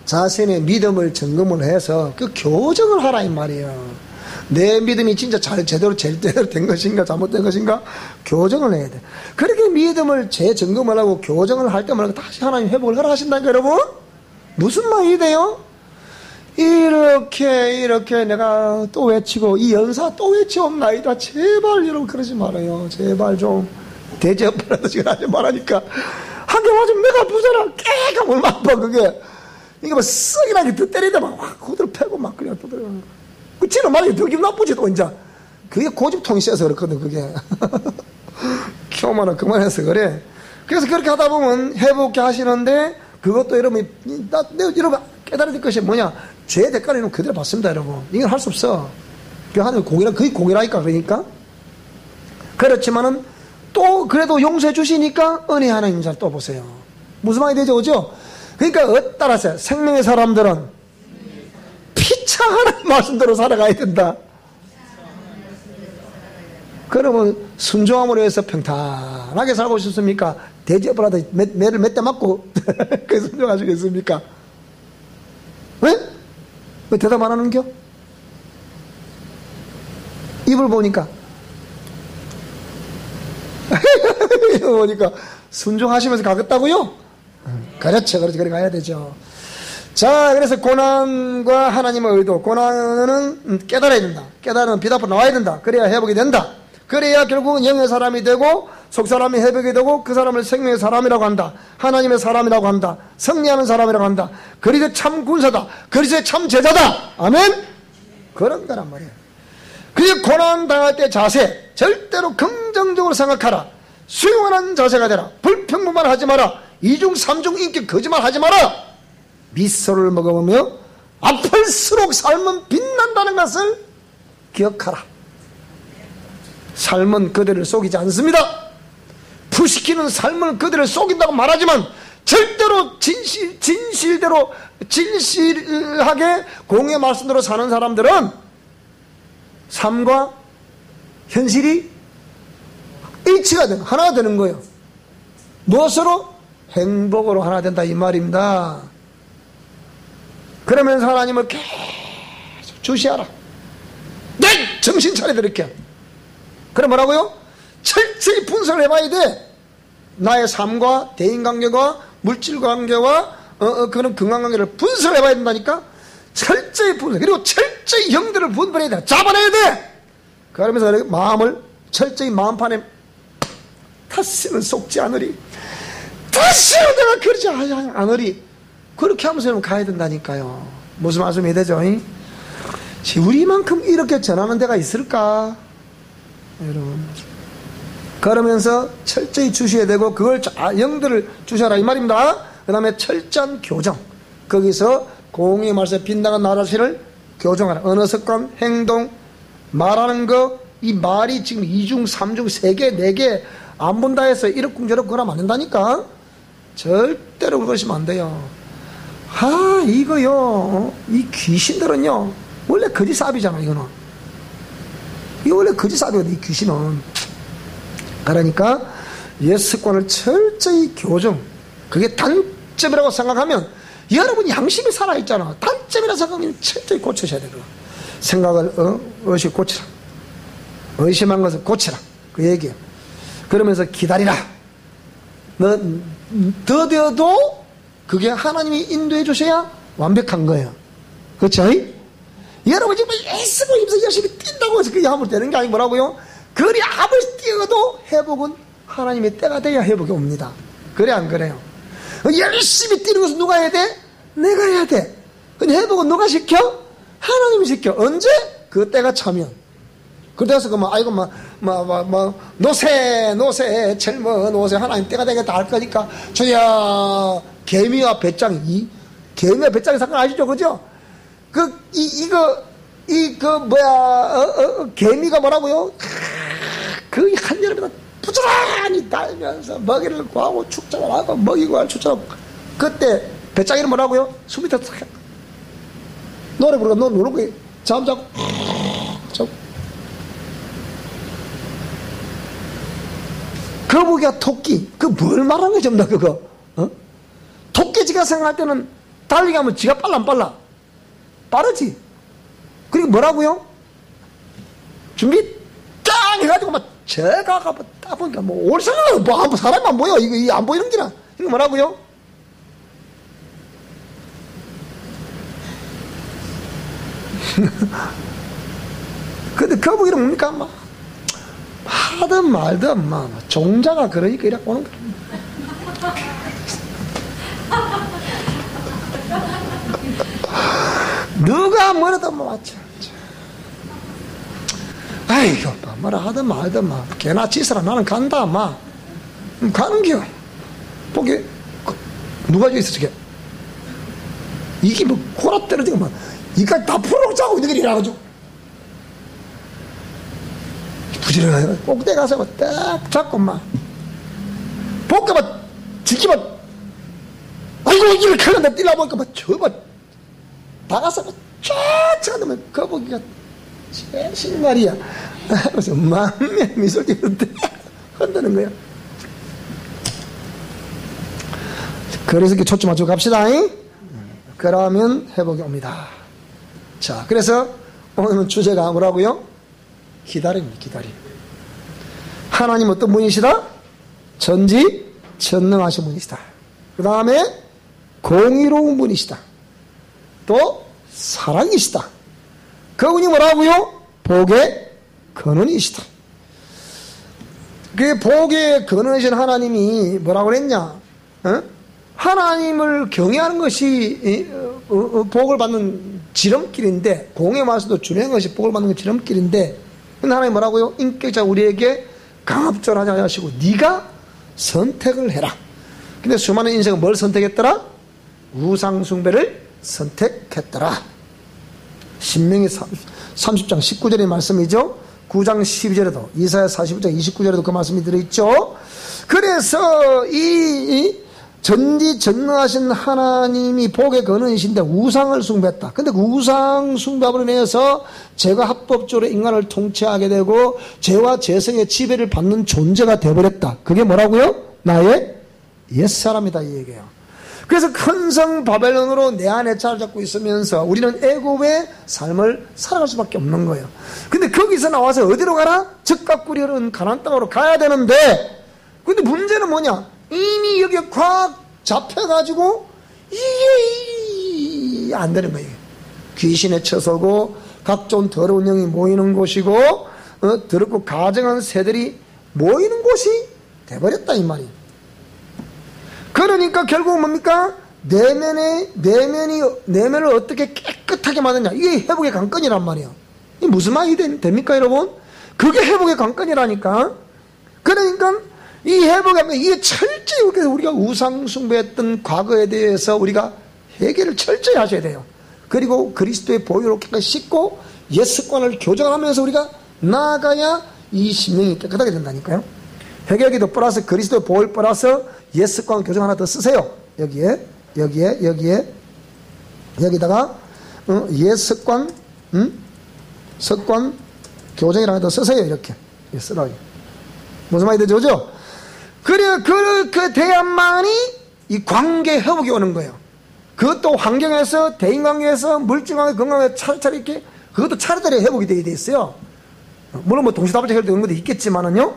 S1: 자신의 믿음을 점검을 해서 그 교정을 하라 이 말이에요. 내 믿음이 진짜 제대로 된 것인가 잘못된 것인가 교정을 해야 돼. 그렇게 믿음을 재점검을 하고 교정을 할 때마다 다시 하나님 회복을 허락하신다니까 여러분. 무슨 말이 돼요? 이렇게 내가 또 외치고 이 연사 또 외치옵나이다. 제발 여러분 그러지 말아요. 제발 좀 대접하듯이 하지 말라니까. 한 개 맞으면 내가 아프잖아. 깨가 얼마 아파 그게. 이게 뭐 썩이나게 더 때리다 막 호들 패고 막 그냥 또 들어. 그 지는 말이 더 기분 나쁘지 또 이제. 그게 고집통이 세서 그렇거든 그게. 키우면은 그만해서 그래. 그래서 그렇게 하다 보면 회복해 하시는데 그것도 여러분 깨달아야 될 것이 뭐냐, 죄의 대가를 그대로 받습니다 여러분. 이건 할 수 없어. 그 하늘 거의 공이라니까. 그러니까 그렇지만은 또 그래도 용서해 주시니까 은혜 하나님 잘 또 보세요. 무슨 말이 되죠, 그죠? 그러니까 따라서 생명의 사람들은 피차하는 말씀대로 살아가야 된다. 그러면 순종함으로 해서 평탄하게 살고 싶습니까? 돼지업을 매를 몇 대 맞고 그 순종하시겠습니까? 왜? 왜 대답 안 하는겨? 입을 보니까 입을 보니까 순종하시면서 가겠다고요? 그렇죠. 그렇게 가야 되죠. 자, 그래서 고난과 하나님의 의도, 고난은 깨달아야 된다. 깨달으면 빛 앞으로 나와야 된다. 그래야 회복이 된다. 그래야 결국은 영의 사람이 되고 속사람이 회복이 되고 그 사람을 생명의 사람이라고 한다. 하나님의 사람이라고 한다. 승리하는 사람이라고 한다. 그리스도의 참 군사다. 그리스도의 참 제자다. 아멘? 그런 거란 말이에요. 그래서 고난 당할 때 자세 절대로 긍정적으로 생각하라. 수용하는 자세가 되라. 불평불만 하지 마라. 이중 삼중 인격 거짓말 하지 마라. 미소를 먹어보며 아플수록 삶은 빛난다는 것을 기억하라. 삶은 그들을 속이지 않습니다. 부시키는 삶을 그들을 속인다고 말하지만 절대로 진실하게 공의 말씀대로 사는 사람들은 삶과 현실이 일치가 되는, 하나가 되는 거예요. 무엇으로? 행복으로 하나 된다 이 말입니다. 그러면서 하나님을 계속 주시하라. 네! 정신 차려 이렇게. 그래 뭐라고요? 철저히 분석을 해봐야 돼. 나의 삶과 대인관계와 물질관계와 그런 건강관계를 분석을 해봐야 된다니까. 철저히 분석. 그리고 철저히 형들을 분별해야 돼. 잡아내야 돼. 그러면서 마음을 철저히 마음판에 다시는 속지 않으리. 다시는 내가 그러지 않으리. 그렇게 하면서 가야 된다니까요. 무슨 말씀이 되죠? 우리만큼 이렇게 전하는 데가 있을까? 여러분. 그러면서 철저히 주셔야 되고 그걸 영들을 주셔라 이 말입니다. 그 다음에 철저한 교정. 거기서 공의 말씀에 빗나간 나 자신을 교정하라. 언어 습관, 행동, 말하는 거, 이 말이 지금 2중, 3중, 3개, 4개 안 본다 해서 이렇쿵저렇쿵 그러면 안 된다니까. 절대로 그러시면 안 돼요. 이거요, 이 귀신들은요 원래 거짓 삽이잖아. 이거는 이거 원래 거짓 삽이거든 이 귀신은. 그러니까 옛 습관을 철저히 교정, 그게 단점이라고 생각하면 여러분 양심이 살아있잖아. 단점이라 생각하면 철저히 고치셔야 돼요. 생각을 의식 고치라, 의심한 것을 고치라, 그 얘기예요. 그러면서 기다리라. 너 더뎌도 그게 하나님이 인도해 주셔야 완벽한 거예요. 그렇죠? 여러분 지금 애쓰고 힘써 열심히 뛴다고 해서 그게 아무리 되는 게 아니고 뭐라고요? 그리 아무리 뛰어도 회복은 하나님의 때가 돼야 회복이 옵니다. 그래 안 그래요? 열심히 뛰는 것은 누가 해야 돼? 내가 해야 돼. 근데 회복은 누가 시켜? 하나님이 시켜. 언제? 그 때가 차면. 그래서 아이고 노새 젊은 노새 하나님 때가 되겠다 할 거니까 저야 개미와 배짱이, 개미와 배짱이 상관 아시죠? 그죠? 개미가 뭐라고요? 그 한여름에 부지런히 달면서 먹이를 구하고 축전을 하고 먹이고 할 축전하고, 그때 배짱이는 뭐라고요? 숨이 더 탁 노래 부르고 누르고 잠자고 거북이와 토끼, 그 뭘 말하는 거지, 전부 다 그거? 토끼지가 생각할 때는 달리기 하면 지가 빨라, 안 빨라? 빠르지? 그리고 뭐라고요? 준비 딱 해가지고 막 제가 딱 보니까 올 생각은 사람이 안 보여. 이거 안 보이는 기나. 이거 뭐라고요? 근데 거북이는 뭡니까? 하든 말든 종자가 그러니까 이렇게 오는 거야. 누가 뭐라도 맞죠. 아이고 뭐라 하든 말든 개나 치서라 나는 간다 가는겨. 보게 누가 있어 저게 이게 코라 떨어지고 이까지 다 풀어놓자고 너희들이 이래가지고 부지런하게 꼭대 가서 딱 잡고 볼까 지키면 아이고 이렇게 하는데 뛰려 보니까 다가서 쫙 쳐놓으면 거북이가 제일 말이야. 그래서 만매 미소를 띄는데 흔드는 거야. 그래서 이렇게 초점 맞추고 갑시다. 그러면 회복이 옵니다. 자, 그래서 오늘 주제가 뭐라고요? 기다림입니다. 기다림. 하나님 어떤 분이시다? 전지전능하신 분이시다. 그 다음에 공의로운 분이시다. 또 사랑이시다. 그분이 뭐라고요? 복의 근원이시다. 그 복의 근원이신 하나님이 뭐라고 그랬냐? 하나님을 경외하는 것이 복을 받는 지름길인데, 공의 말씀도 준행하는 것이 복을 받는 지름길인데, 근데 하나님 뭐라고요? 인격자 우리에게 강압적으로 하지 하시고 네가 선택을 해라. 근데 수많은 인생은 뭘 선택했더라? 우상숭배를 선택했더라. 신명기 30장 19절의 말씀이죠. 9장 12절에도, 이사야 41장 29절에도 그 말씀이 들어있죠. 그래서 이 전지전능하신 하나님이 복의 근원이신데 우상을 숭배했다. 근데 그 우상 숭배함으로 인해서 죄가 합법적으로 인간을 통치하게 되고 죄와 죄성의 지배를 받는 존재가 되어버렸다. 그게 뭐라고요? 나의 옛사람이다, 이 얘기예요. 그래서 큰 성 바벨론으로 내 안에 자리 잡고 있으면서 우리는 애굽의 삶을 살아갈 수밖에 없는 거예요. 근데 거기서 나와서 어디로 가라? 적과 꿀이 흐르는 가나안 땅으로 가야 되는데, 근데 문제는 뭐냐? 이미 여기에 꽉 잡혀가지고 이게 안 되는 거예요. 귀신에 처서고 각종 더러운 영이 모이는 곳이고 더럽고 가증한 새들이 모이는 곳이 돼버렸다, 이 말이에요. 그러니까 결국 뭡니까? 내면을 어떻게 깨끗하게 만드냐, 이게 회복의 관건이란 말이에요. 이게 무슨 말이 됩니까, 여러분? 그게 회복의 관건이라니까. 그러니까 이 회복하면 이게 철저히 우리가 우상숭배했던 과거에 대해서 우리가 해결을 철저히 하셔야 돼요. 그리고 그리스도의 보혈로 깨끗이 씻고 옛 습관을 교정하면서 우리가 나아가야 이 심령이 깨끗하게 된다니까요. 회개하기도 플러스 그리스도의 보혈 플러스 옛 습관 교정 하나 더 쓰세요. 여기다가 옛 습관 습관 교정이라는 더 쓰세요. 이렇게 쓰라고. 무슨 말이 되죠? 그래, 그렇게 돼야만이 이 관계 회복이 오는 거예요. 그것도 환경에서, 대인관계에서, 물질관계, 건강에 차례차례 이렇게, 그것도 차례차례 회복이 되게 돼 있어요. 물론 뭐 동시다발적 해결되는 것도 있겠지만은요.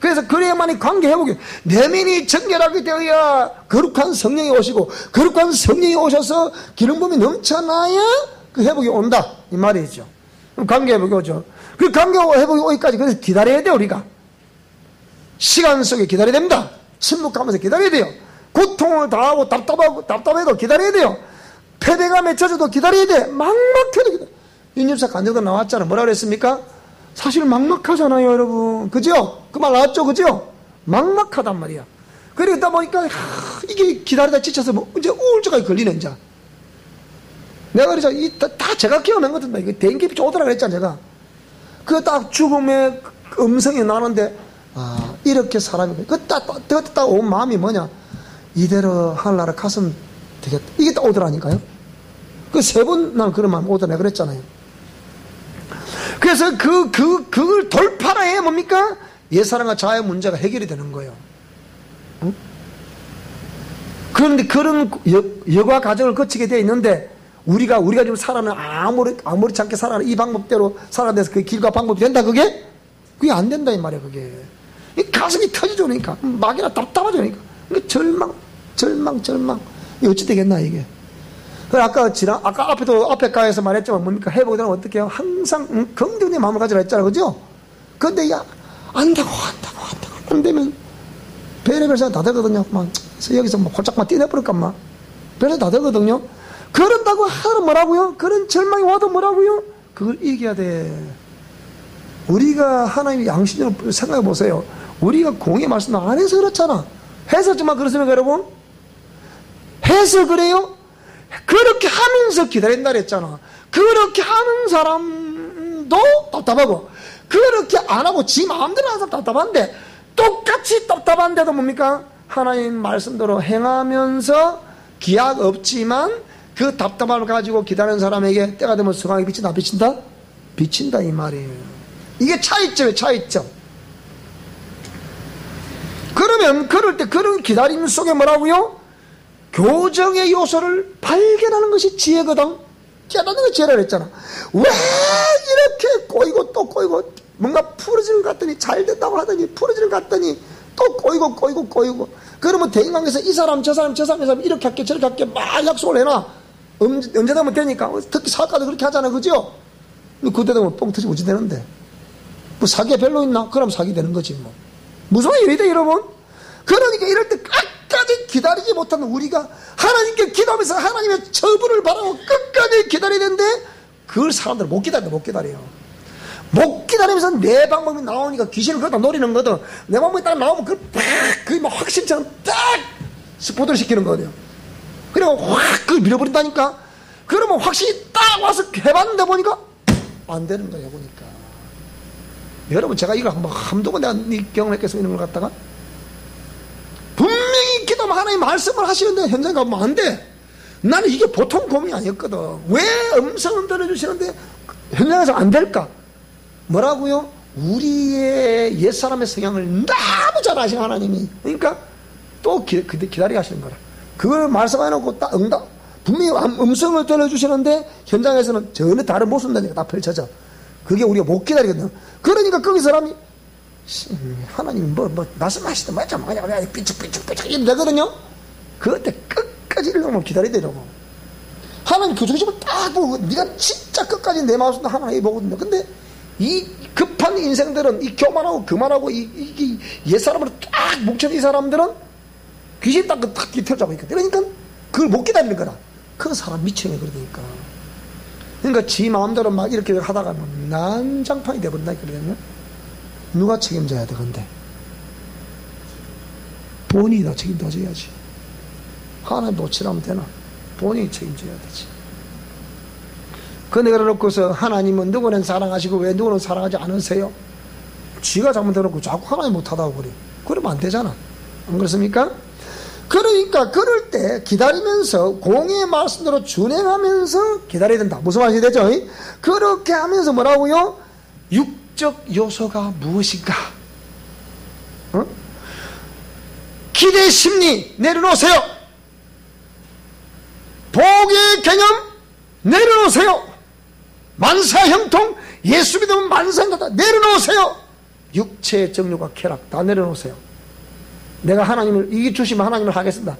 S1: 그래서 그래야만이 관계 회복이, 내면이 정결하게 되어야 거룩한 성령이 오시고, 거룩한 성령이 오셔서 기름 부음이 넘쳐나야 그 회복이 온다. 이 말이죠. 그럼 관계 회복이 오죠. 그 관계 회복이 오기까지 그래서 기다려야 돼요, 우리가. 시간 속에 기다려야 됩니다. 침묵하면서 기다려야 돼요. 고통을 당하고 답답해도 기다려야 돼요. 패배감에 젖어도 기다려야 돼. 막막해도 기다려. 윤집사 간증도 나왔잖아. 뭐라 그랬습니까? 사실 막막하잖아요, 여러분. 그죠? 그 말 나왔죠, 그죠? 막막하단 말이야. 그러다 보니까 이게 기다리다 지쳐서 뭐 이제 우울증까지 걸리는 자. 내가 그래서 다 제가 키워낸 거든요. 이거 대인기피 오더라 그랬잖아, 제가. 그 딱 죽음의 음성이 나는데, 이렇게 사람이, 딱 온 마음이 뭐냐? 이대로 하늘나라 갔으면 되겠다. 이게 딱 오더라니까요. 그 세 번 난 그런 마음 오더라 그랬잖아요. 그래서 그걸 돌파해야 뭡니까? 옛사람과 자아의 문제가 해결이 되는 거예요. 응? 그런데 그런 여과 과정을 거치게 되어 있는데, 우리가 지금 살아는 아무렇지 않게 살아는 이 방법대로 살아내서 그 길과 방법이 된다, 그게? 그게 안 된다, 이 말이야, 그게. 이 가슴이 터지죠, 그러니까. 막이나 답답하죠, 그러니까. 절망. 이게 어찌 되겠나, 이게. 아까 앞에 가에서 말했지만 뭡니까? 회복이 되면 어떻게 해요? 항상, 긍정의 마음을 가지라 했잖아, 그죠? 근데, 안 되면, 별의별 생각 다 되거든요. 여기서 홀짝만 뛰내버릴까, 별의별 다 되거든요. 그런다고 하면 뭐라고요? 그런 절망이 와도 뭐라고요? 그걸 이겨야 돼. 우리가 하나님의 양심적으로 생각해 보세요. 우리가 공의 말씀을 안 해서 그렇잖아. 해서지만 그렇습니까, 여러분? 해서 그래요? 그렇게 하면서 기다린다 그랬잖아. 그렇게 하는 사람도 답답하고, 그렇게 안 하고 지 마음대로 하는 사람 답답한데, 똑같이 답답한데도 뭡니까? 하나님 말씀대로 행하면서 기약 없지만 그 답답함을 가지고 기다리는 사람에게 때가 되면 성황이 비친다, 비친다? 비친다, 이 말이에요. 이게 차이점이에요, 차이점. 그러면 그럴 때 그런 기다림 속에 뭐라고요? 교정의 요소를 발견하는 것이 지혜거든. 깨닫는 게 지혜라 그랬잖아. 왜 이렇게 꼬이고 또 꼬이고, 뭔가 풀어지는 것 같더니 잘 된다고 하더니 풀어지는 것 같더니 또 꼬이고. 그러면 대인관계에서 이 사람 저 사람 이렇게 할게 저렇게 할게 막 약속을 해놔. 언제 되면 되니까. 특히 사업가도 그렇게 하잖아, 그죠? 그때 되면 뻥 터지고 어찌 되는데. 뭐 사기가 별로 있나? 그럼 사기 되는 거지 뭐. 무서운 일이다, 여러분. 그러니까 이럴 때 끝까지 기다리지 못하는 우리가 하나님께 기도하면서 하나님의 처분을 바라고 끝까지 기다려야 되는데, 그걸 사람들은 못 기다려. 못 기다리면서 내 방법이 나오니까 귀신을 그러다 노리는 거든. 내 방법이 딱 나오면 그게 막 확신처럼 딱 스포트를 시키는 거거든요. 그리고 확 그걸 밀어버린다니까. 그러면 확신이 딱 와서 해봤는데 보니까 안 되는 거예요, 보니까. 여러분, 제가 이걸 한두 번 내가 경험했겠어, 이런 걸 갖다가. 분명히 기도하면 하나님 말씀을 하시는데 현장에 가면 안 돼. 나는 이게 보통 고민이 아니었거든. 왜 음성을 들어주시는데 현장에서 안 될까? 뭐라고요? 우리의 옛사람의 성향을 너무 잘 아시는 하나님이. 그러니까 또 기다리게 하시는 거라. 그걸 말씀해놓고 딱 응답, 분명히 음성을 들려주시는데 현장에서는 전혀 다른 모습이 다 펼쳐져. 그게 우리가 못 기다리거든요. 그러니까 거기 사람이 하나님이 뭐 말씀하시든 뭐냐 삐죽삐죽 이래 되거든요. 그때 끝까지 이러면 기다려야 되라고. 하나님 그 중심을 딱 보고 네가 진짜 끝까지 내 마음속도 하나님 보거든요. 근데 이 급한 인생들은 이 교만하고 그만하고 이 옛사람으로 딱 뭉쳐진 이 사람들은 귀신 딱 뒤틀어 잡고 있거든. 그러니까 그걸 못 기다리는 거라. 그 사람 미쳐요, 그러니까. 그러니까 지 마음대로 막 이렇게 하다가 난장판이 돼버린다, 그러거든요. 누가 책임져야 돼, 근데? 본인이 다 책임져야지. 하나님 놓치라면 되나? 본인이 책임져야 되지. 그런데 그래놓고서 하나님은 누구는 사랑하시고 왜 누구는 사랑하지 않으세요? 쥐가 잘못해놓고 자꾸 하나님 못하다고 그래. 그러면 안 되잖아. 안 그렇습니까? 그러니까 그럴 때 기다리면서 공의 말씀대로 준행하면서 기다려야 된다. 무슨 말이 되죠? 그렇게 하면서 뭐라고요? 육적 요소가 무엇인가? 기대 심리 내려놓으세요. 복의 개념 내려놓으세요. 만사형통, 예수 믿으면 만사형통 내려놓으세요. 육체의 정욕과 쾌락 다 내려놓으세요. 내가 하나님을 이게 주시면 하나님을 하겠습니다.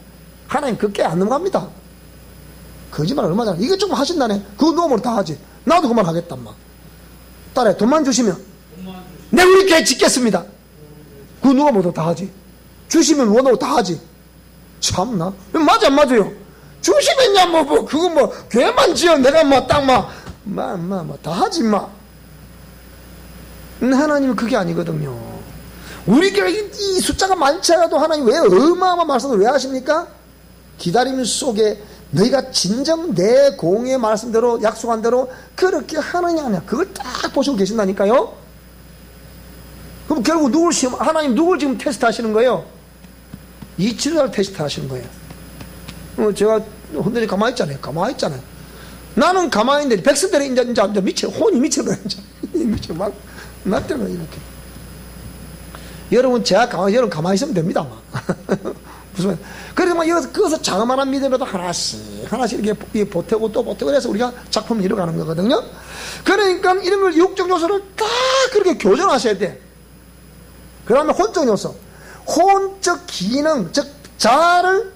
S1: 하나님 그게 안 넘어갑니다. 거짓말 얼마나 이거 조금 하신다네. 그거 놓으면 다 하지. 나도 그만 하겠단 말. 딸에 돈만 주시면 내가 우리 교회 짓겠습니다. 그거 누가 뭐도 다 하지. 주시면 원하고 다 하지. 참나. 맞아 안 맞아요. 주시면야 뭐 그거 뭐 교회만 지어 내가 뭐 딱 다 하지 마. 하나님은 그게 아니거든요. 우리 교회 이 숫자가 많지 않아도 하나님 왜 어마어마한 말씀을 왜 하십니까? 기다림 속에 너희가 진정 내 공의 말씀대로 약속한 대로 그렇게 하느냐 아니야 그걸 딱 보시고 계신다니까요. 그럼 결국 누굴 시험, 하나님 누굴 지금 테스트 하시는 거예요? 이 지도자를 테스트 하시는 거예요. 제가 혼자 가만히 있잖아요. 가만히 있잖아요. 나는 가만히 있는데 백성들이 이제 미쳐, 혼이 미쳐버려. 미쳐, 막, 낫더라고요, 이렇게. 여러분, 여러분 가만히 있으면 됩니다, 무슨, 그래서 막 여기서, 거기서 자그마한 믿음에도 하나씩 이렇게 보태고 또 보태고 그래서 우리가 작품을 이뤄가는 거거든요. 그러니까 이런 걸 육적 요소를 다 그렇게 교정하셔야 돼. 그 다음에 혼적 요소. 혼적 기능, 즉, 자아를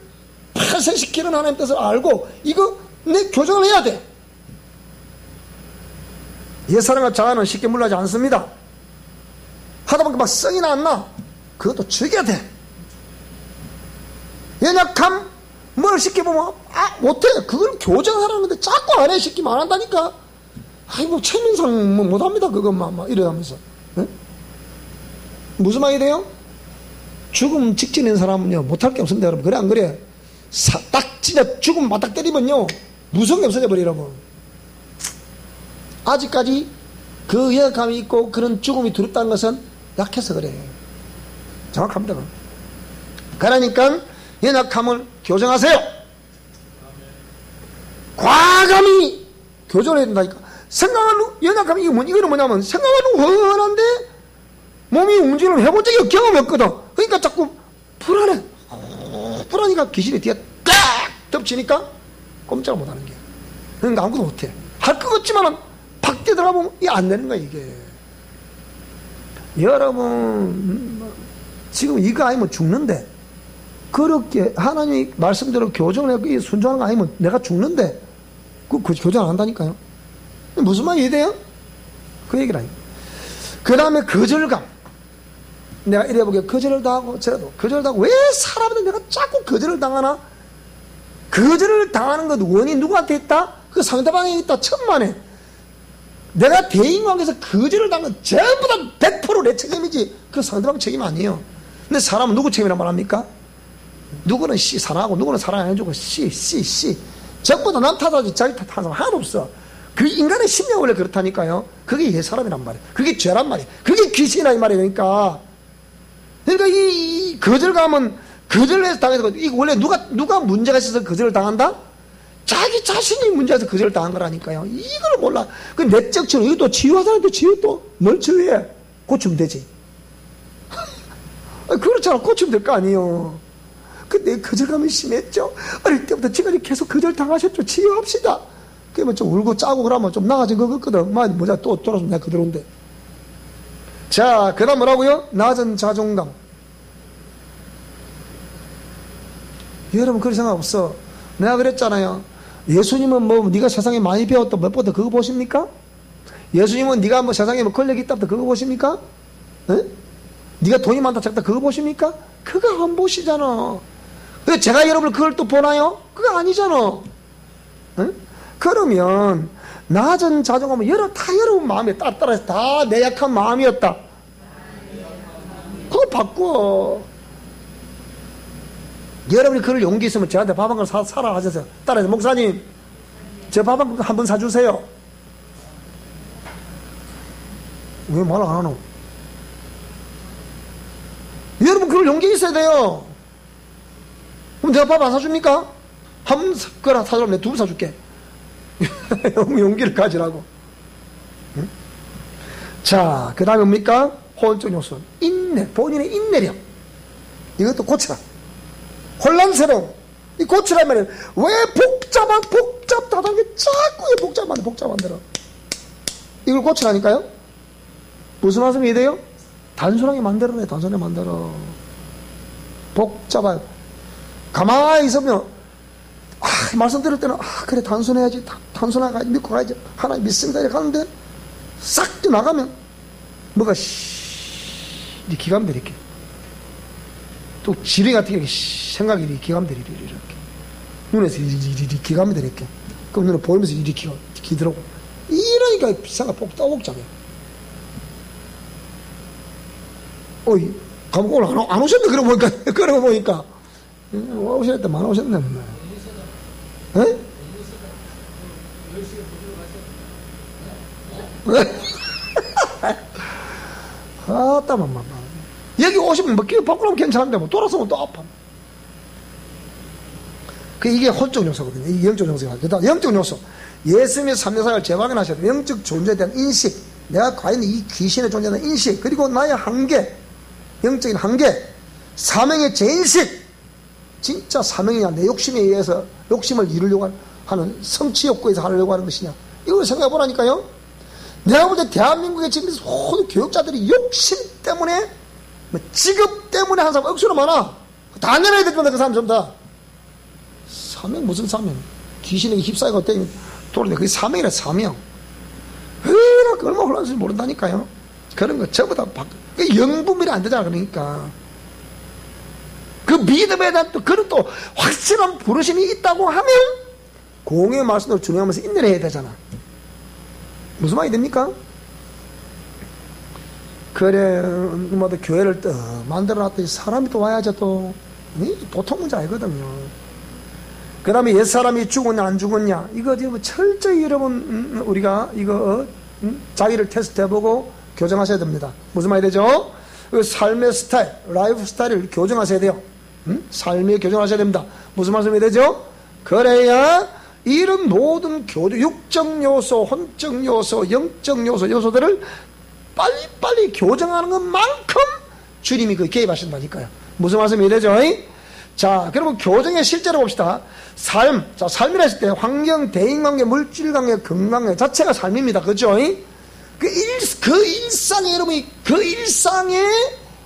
S1: 파쇄시키는 하나님 뜻을 알고, 이거 내 교정을 해야 돼. 옛사람과 자아는 쉽게 물러나지 않습니다. 하다 보니까 막 성이 안 나. 그것도 죽여야 돼. 연약함, 뭘 시켜보면, 못해. 그걸 교정하라는 건데, 자꾸 안 해. 시키면 안 한다니까. 아이고, 최민상 못합니다. 그것만, 막, 이러면서. 네? 무슨 말이 돼요? 죽음 직전인 사람은요, 못할 게 없습니다, 여러분. 그래, 안 그래? 딱, 진짜 죽음 맞닥 때리면요, 무서운 게 없어져 버리라고. 아직까지 그 연약함이 있고 그런 죽음이 두렵다는 것은 약해서 그래. 정확합니다. 그러니까 연약함을 교정하세요. 과감히 교정해야 된다니까. 생각하는 연약함이 이거는 뭐냐면 생각하는 훤한데 몸이 움직이는 해본 적이 경험이 없거든. 그러니까 자꾸 불안해. 불안하니까 귀신이 뒤에 딱 덮치니까 꼼짝을 못하는 거야. 그러니까 아무것도 못해. 할 것 같지만은 밖에 들어가보면 이게 안 되는 거야 이게. 여러분 지금 이거 아니면 죽는데 그렇게 하나님이 말씀대로 교정을 하고 순종하는 거 아니면 내가 죽는데 그 교정 안 한다니까요. 무슨 말이 이해돼요? 그 얘기를 아니에요. 그 다음에 거절감. 내가 이래보게 거절을 당하고 저래도 거절을 당하고 왜 사람들 내가 자꾸 거절을 당하나? 거절을 당하는 것 원인이 누구한테 있다? 그 상대방에 있다. 천만에. 내가 대인관계에서 거절을 당한 건 전부 다 100% 내 책임이지 그 상대방 책임 아니에요. 근데 사람은 누구 책임이란 말합니까? 누구는 사랑하고 누구는 사랑 안 해주고 전부 다 남 탓하지 자기 탓하는 사람 하나도 없어. 그 인간의 심리가 원래 그렇다니까요. 그게 옛사람이란 말이에요. 그게 죄란 말이에요. 그게 귀신이란 말이에요. 그러니까 이 거절감은 거절을 해서 당해서 이거 원래 누가 문제가 있어서 거절을 당한다? 자기 자신이 문제가 있어서 거절을 당한 거라니까요. 이걸 몰라. 그 내적 치료 이것도 치유하자는데 치유 또 뭘 치유해? 고치면 되지. 그렇잖아. 고치면 될 거 아니에요. 근데 거절감이 심했죠. 어릴 때부터 지금까지 계속 거절 당하셨죠. 치유합시다. 그러면 좀 울고 짜고 그러면 좀 나아진 것 같거든. 뭐자 또 돌아서 내가 그대로인데. 자, 그 다음 뭐라고요? 낮은 자존감. 여러분 그런 생각 없어. 내가 그랬잖아요. 예수님은 뭐 네가 세상에 많이 배웠다 몇 번다 그거 보십니까? 예수님은 네가 뭐 세상에 뭐 권력이 있다 그거 보십니까? 에? 네가 돈이 많다 작다 그거 보십니까? 그거 안 보시잖아. 근데 제가 여러분을 그걸 또 보나요? 그거 아니잖아. 에? 그러면 낮은 자존감은 여러분 마음에 따라서 다 내 약한 마음이었다. 그걸 바꿔. 여러분이 그럴 용기 있으면 저한테 밥 한 걸 사라 하셔서 따라서 목사님 저 밥 한 번 사주세요. 왜 말 안 하노? 여러분 그럴 용기 있어야 돼요. 그럼 내가 밥 안 사줍니까? 한 번 사주면 내가 두 번 사줄게. 용기를 가지라고. 응? 자, 그 다음에 뭡니까? 혼적 요소. 인내, 본인의 인내력. 이것도 고쳐라. 자연스러운 이 고치란 말이에요. 왜 복잡하다는 게 자꾸 복잡 만들어. 이걸 고치라니까요. 무슨 말씀이 돼요? 단순하게 만들어내. 단순하게 만들어. 복잡해요. 가만히 있으면 말씀 들을 때는 그래 단순해야지, 단순하게 믿고 가야지, 하나님 믿습니다 이렇게 가는데 싹 나가면 뭐가 이렇게 기감들이 이렇게 또 지뢰 같은 게 생각이 이렇게 기감들이 이렇게 눈에서 이렇게 기감들이 이렇게 그럼 눈에 보이면서 이렇게 기더라고. 이러니까 생각 복잡해. 어이 감독 오늘 안 오셨네. 그러고 보니까 오셨다만 오셨네. 에? 아따만 여기 오시면 뭐 길 밖으로 괜찮은데 뭐 돌아서면 또 아파. 이게 혼적 요소거든요. 이게 영적 요소가. 그다음 영적 요소. 예수님의 3대 사역을 재확인하셔야 돼요. 영적 존재에 대한 인식. 내가 과연 이 귀신의 존재에 대한 인식. 그리고 나의 한계. 영적인 한계. 사명의 재인식. 진짜 사명이냐, 내 욕심에 의해서 욕심을 이루려고 하는 성취 욕구에서 하려고 하는 것이냐, 이걸 생각해 보라니까요. 내가 볼 때 대한민국의 지금 모든 교육자들이 욕심 때문에, 직업 때문에 한 사람 억수로 많아. 다 내놔야 되지만 그 사람 전부 다. 사명 무슨 사명? 귀신에게 휩싸이고 돌아다니는 그게 사명이라. 사명. 이렇게 얼마나 혼란스러운지 모른다니까요. 그런 거 전부 다 영분별이 안 되잖아. 그러니까 그 믿음에 대한 또 그런 또 확실한 부르심이 있다고 하면 공의 말씀으로 준행하면서 인내를 해야 되잖아. 무슨 말이 됩니까? 그래 뭐도 교회를 또 만들어놨더니 사람이 또 와야죠. 또 보통 문제 아니거든요. 그 다음에 옛사람이 죽었냐 안 죽었냐, 이거 지금 철저히 여러분 우리가 이거 자기를 테스트해보고 교정하셔야 됩니다. 무슨 말이 되죠? 그 삶의 스타일, 라이프 스타일을 교정하셔야 돼요. 삶에 교정하셔야 됩니다. 무슨 말씀이 되죠? 그래야 이런 모든 육적 요소, 혼적 요소, 영적 요소들을 빨리빨리 교정하는 것만큼 주님이 그 개입하신다니까요. 무슨 말씀이 되죠? 자, 그러면 교정의 실제로 봅시다. 삶, 자, 삶이라 했을 때 환경, 대인관계, 물질관계, 건강관계 자체가 삶입니다. 그죠? 그 일상에 여러분이 그 일상의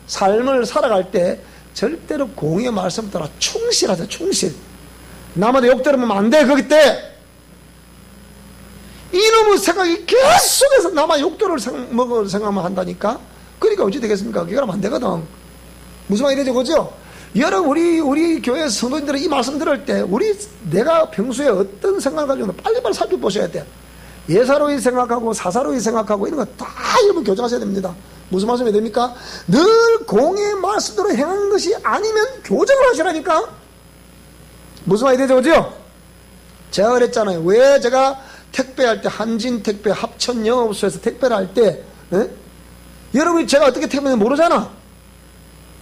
S1: 삶을 살아갈 때 절대로 공의 말씀 따라 충실하세요. 충실. 남한테 욕 들으면 안 돼. 거기 때 이놈의 생각이 계속해서 남한 욕들을 먹을 생각만 한다니까. 그러니까 어찌 되겠습니까? 그게 안 되거든. 무슨 말이 되죠? 그죠? 여러분 우리 교회 성도님들은 이 말씀 들을 때 내가 평소에 어떤 생각을 가지고 빨리빨리 살펴보셔야 돼. 예사로이 생각하고 사사로이 생각하고 이런 거 다 여러분 교정하셔야 됩니다. 무슨 말씀이 됩니까? 늘 공의 말씀대로 행한 것이 아니면 교정을 하시라니까. 무슨 말이 되죠? 그죠? 제가 그랬잖아요. 왜 제가 택배할 때 한진 택배 합천 영업소에서 택배를 할 때 여러분이 제가 어떻게 택배인지 모르잖아.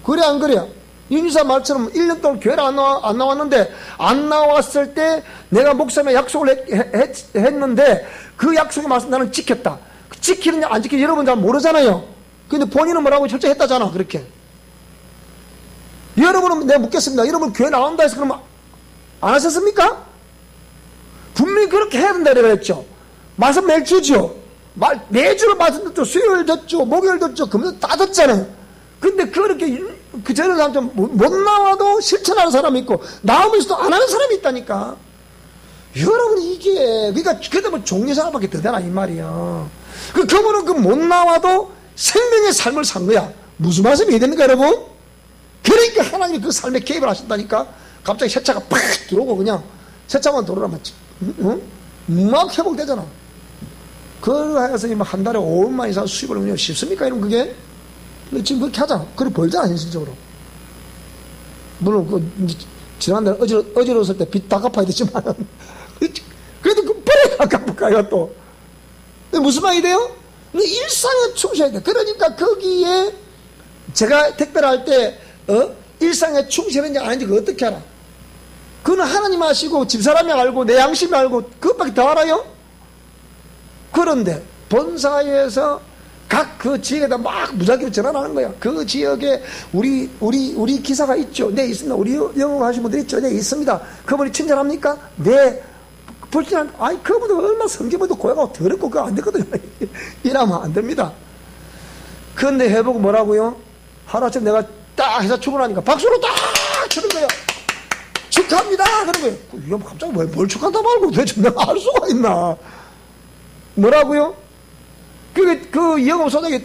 S1: 그래 안 그래요? 윤유사 말처럼 1년 동안 교회를 안 나왔는데 안 나왔을 때 내가 목사님의 약속을 했는데 그 약속의 말씀 나는 지켰다. 지키느냐 안 지키느냐 여러분 잘 모르잖아요. 근데 본인은 뭐라고 철저했다잖아. 그렇게. 여러분은 내가 묻겠습니다. 여러분 교회 나온다 해서 그러면 안 하셨습니까? 분명히 그렇게 해야 된다 그랬죠. 말씀 매일 주죠. 매주를 말씀 듣죠. 수요일 듣죠. 목요일 듣죠. 금요일 다 듣잖아요. 근데 그렇게 저런 사람 좀 못 나와도 실천하는 사람이 있고 나오면서도 안 하는 사람이 있다니까. 여러분 이게 그러니까 그래도 뭐 종려생활밖에 더 되나 이 말이야. 그분은 못 나와도 생명의 삶을 산 거야. 무슨 말씀이 됩니까 여러분? 그러니까 하나님이 그 삶에 개입을 하신다니까. 갑자기 세차가 팍 들어오고 그냥 세차만 들어오면 막 회복되잖아. 그걸 해서 한 달에 5억만 이상 수입을 하면 쉽습니까 이런 그게? 지금 그렇게 하잖아. 그래 벌잖아 현실적으로. 물론 지난달에 어지러웠을 때 빚 다 갚아야 되지만 그래도 그 벌에 갚을까요 또. 무슨 말이 돼요? 일상에 충실해야 돼. 그러니까 거기에 제가 택배를 할 때 일상에 충실했는지 아닌지 그거 어떻게 알아? 그거는 하나님 아시고 집사람이 알고 내 양심이 알고 그것밖에 더 알아요? 그런데 본사에서 각 그 지역에다 막 무작위로 전환하는 거야. 그 지역에 우리 기사가 있죠. 네, 있습니다. 우리 영어 하시는 분들 있죠. 네, 있습니다. 그분이 친절합니까? 네. 불친한, 아이, 그분들 얼마나 성경보다 고약하고 더럽고 그거 안 됐거든요. 이러면 안 됩니다. 그런데 해보고 뭐라고요? 하루아침 내가 딱 해서 출근하니까 박수로 딱 치는 거예요. 축하합니다! 그런 거예요. 이거 갑자기 뭘 축하한다 말고 도대체 내가 알 수가 있나? 뭐라고요? 그 영업소장이,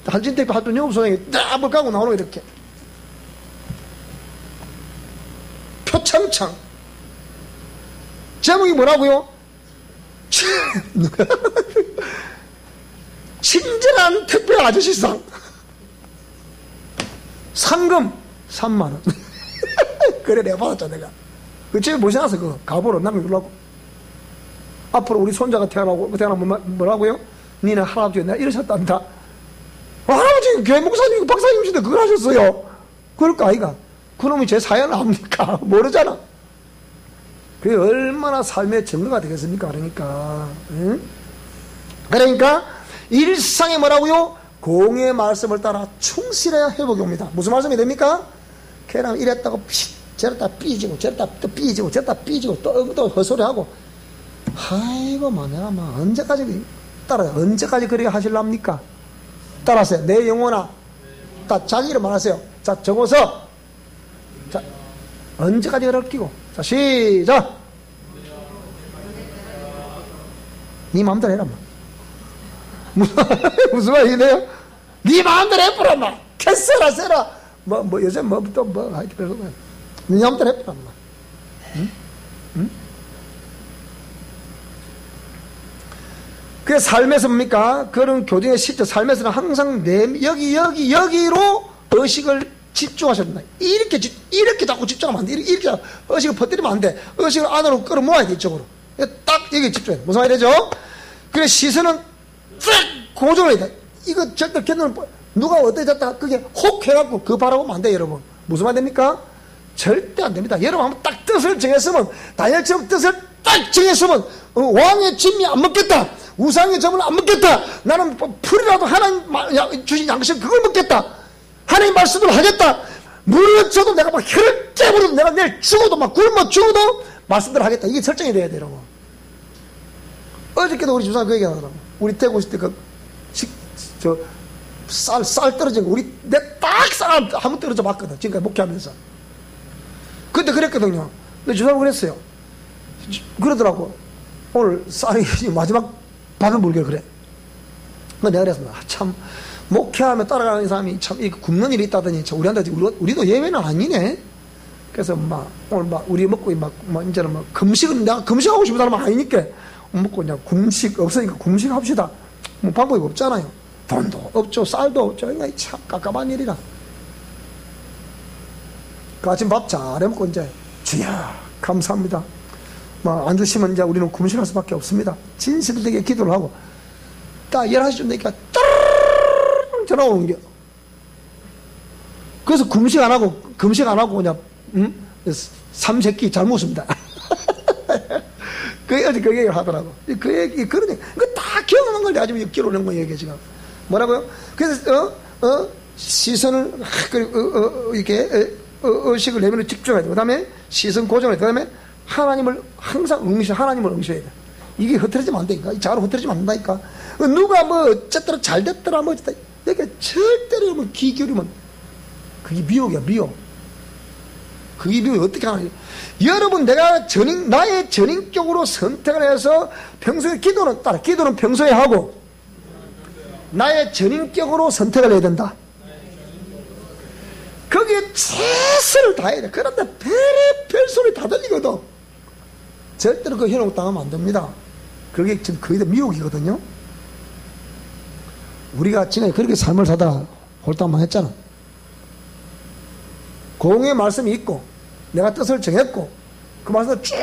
S1: 한진택배 하던 영업소장이 딱 한번 까고 나오는 거 이렇게. 표창창. 제목이 뭐라고요? 친절한 택배 아저씨상. 상금 3만원. 그래, 내가 받았잖아, 내가. 그 집에 모셔놨어, 그거. 가보로 남겨두려고. 앞으로 우리 손자가 태어나면 뭐라고요? 니는 할아버지가 내가 이러셨답니다. 할아버지, 교회 목사님, 박사님이신데 그걸 하셨어요. 그럴 거 아이가? 그놈이 제 사연을 압니까? 모르잖아. 그게 얼마나 삶의 증거가 되겠습니까? 그러니까. 응? 그러니까, 일상에 뭐라고요? 공의 말씀을 따라 충실해야 회복이 옵니다. 무슨 말씀이 됩니까? 걔랑 이랬다고 저랬다 삐지고 저랬다 또 삐지고 저랬다 삐지고 또 헛소리하고. 아이고 내가 언제까지 언제까지 그렇게 하실랍니까? 따라하세요. 내 영혼아, 자기 이름 말하세요. 자, 적어서, 자, 언제까지 그럴 끼고. 자, 시작. 네 마음대로 해라. 무슨 말이네요? 네 마음대로 해보라. 캐세라 세라. 요새 하여튼 네 마음대로 해보라. 응? 응? 그 삶에서 뭡니까? 그런 교정의 실제 삶에서는 항상 여기로 의식을 집중하셨다. 이렇게 자꾸 집중하면 안 돼. 이렇게 의식을 퍼뜨리면 안 돼. 의식을 안으로 끌어모아야 돼, 이쪽으로. 딱 여기 집중해. 무슨 말이 되죠? 그래, 시선은 쫙 고정을 해야 돼. 이거 절대 견눈을, 누가 어떻게 졌다, 그게 혹 해갖고 그거 바라보면 안 돼, 여러분. 무슨 말 됩니까? 절대 안 됩니다. 여러분 한번 딱 뜻을 정했으면, 다니엘처럼 뜻을 딱 정했으면, 왕의 짐이 안 먹겠다. 우상의 점을 안 먹겠다. 나는 풀이라도 하나님 주신 양식 그걸 먹겠다. 하나님 말씀을 하겠다. 무너져도 내가 막 혀를 깨버려도 내가 내일 죽어도 막 굶어 죽어도 말씀대로 하겠다. 이게 설정이 돼야 되라고. 어저께도 우리 주사가 그 얘기 하더라고. 우리 대구 있을 때 쌀 떨어진 거 내 딱 쌀 한번 떨어져 봤거든. 지금까지 목회하면서. 그때 그랬거든요. 근데 주사가 그랬어요. 그러더라고. 오늘 쌀이 마지막 밥을 물게 그래. 내가 그랬습니다. 참 목회하며 따라가는 사람이 참 굶는 일이 있다더니 참 우리도 예외는 아니네. 그래서 오늘 우리 먹고 이제는 금식은 내가 금식하고 싶은 사람은 아니니까 먹고 그냥 금식 없으니까 금식합시다. 방법이 없잖아요. 돈도 없죠, 쌀도 없죠. 이거 참 깝깝한 일이라. 그 아침 밥 잘 해먹고 이제 주여 감사합니다. 안 주시면 이제 우리는 금식할 수밖에 없습니다. 진실되게 기도를 하고 딱 11시쯤 되니까 따르르르 전화 오는 게. 그래서 금식 안 하고 그냥 삼세끼 잘 먹습니다. 어제 그 얘기를 하더라고. 그 얘기 그러니 그거 다 기억나는 걸 내가 지금 6개월 오는 거 얘기해 지금. 뭐라고요? 그래서 시선을 이렇게 의식을 내면은 집중해야 돼. 그다음에 시선 고정을 해. 그다음에 하나님을 항상 하나님을 응시해야 돼. 이게 흐트러지면 안 되니까. 자로 흐트러지면 안 된다니까. 누가 어쨌든 잘 됐더라, 이렇게 절대로 귀 기울이면 그게 미혹이야, 미혹. 그게 미혹이 어떻게 하나. 여러분, 내가 나의 전인격으로 선택을 해서 평소에 기도는 평소에 하고, 나의 전인격으로 선택을 해야 된다. 거기에 최선을 다해야 돼. 그런데 별소리 다 들리거든. 절대로 그 현혹 당하면 안 됩니다. 그게 지금 거의 다 미혹이거든요. 우리가 지금 그렇게 삶을 사다 홀딱만 했잖아. 공의 말씀이 있고, 내가 뜻을 정했고, 그 말씀을 쭉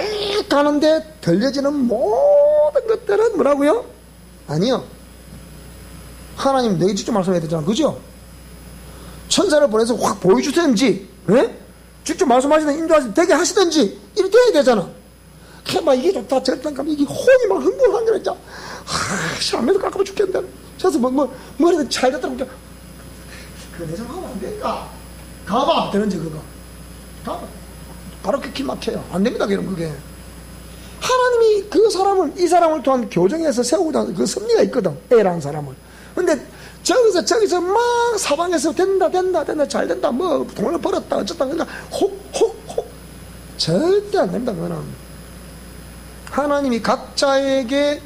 S1: 가는데 들려지는 모든 것들은 뭐라고요? 아니요. 하나님 내게 직접 말씀해야 되잖아. 그죠? 천사를 보내서 확 보여주든지, 직접 말씀하시든 인도하시든 되게 하시든지, 이렇게 돼야 되잖아. 이게 좋다, 저랬다, 이게 혼이 막 흥분한 거랬죠. 하면서 깎아봐 죽겠는데. 그래서 머리도 잘 됐다고. 그거 내 생각하면 안 되니까. 가봐, 되는지 그거. 가봐. 바로 그 길 막혀요. 안 됩니다, 그럼 그게. 하나님이 그 사람을, 이 사람을 통한 교정해서 세우고자 하는 그 섭리가 있거든. A라는 사람을. 근데 저기서 막 사방에서 된다, 잘 된다, 뭐, 돈을 벌었다, 어쩌다, 그러니까, 혹. 절대 안 됩니다, 그거는. 하나님이 각자에게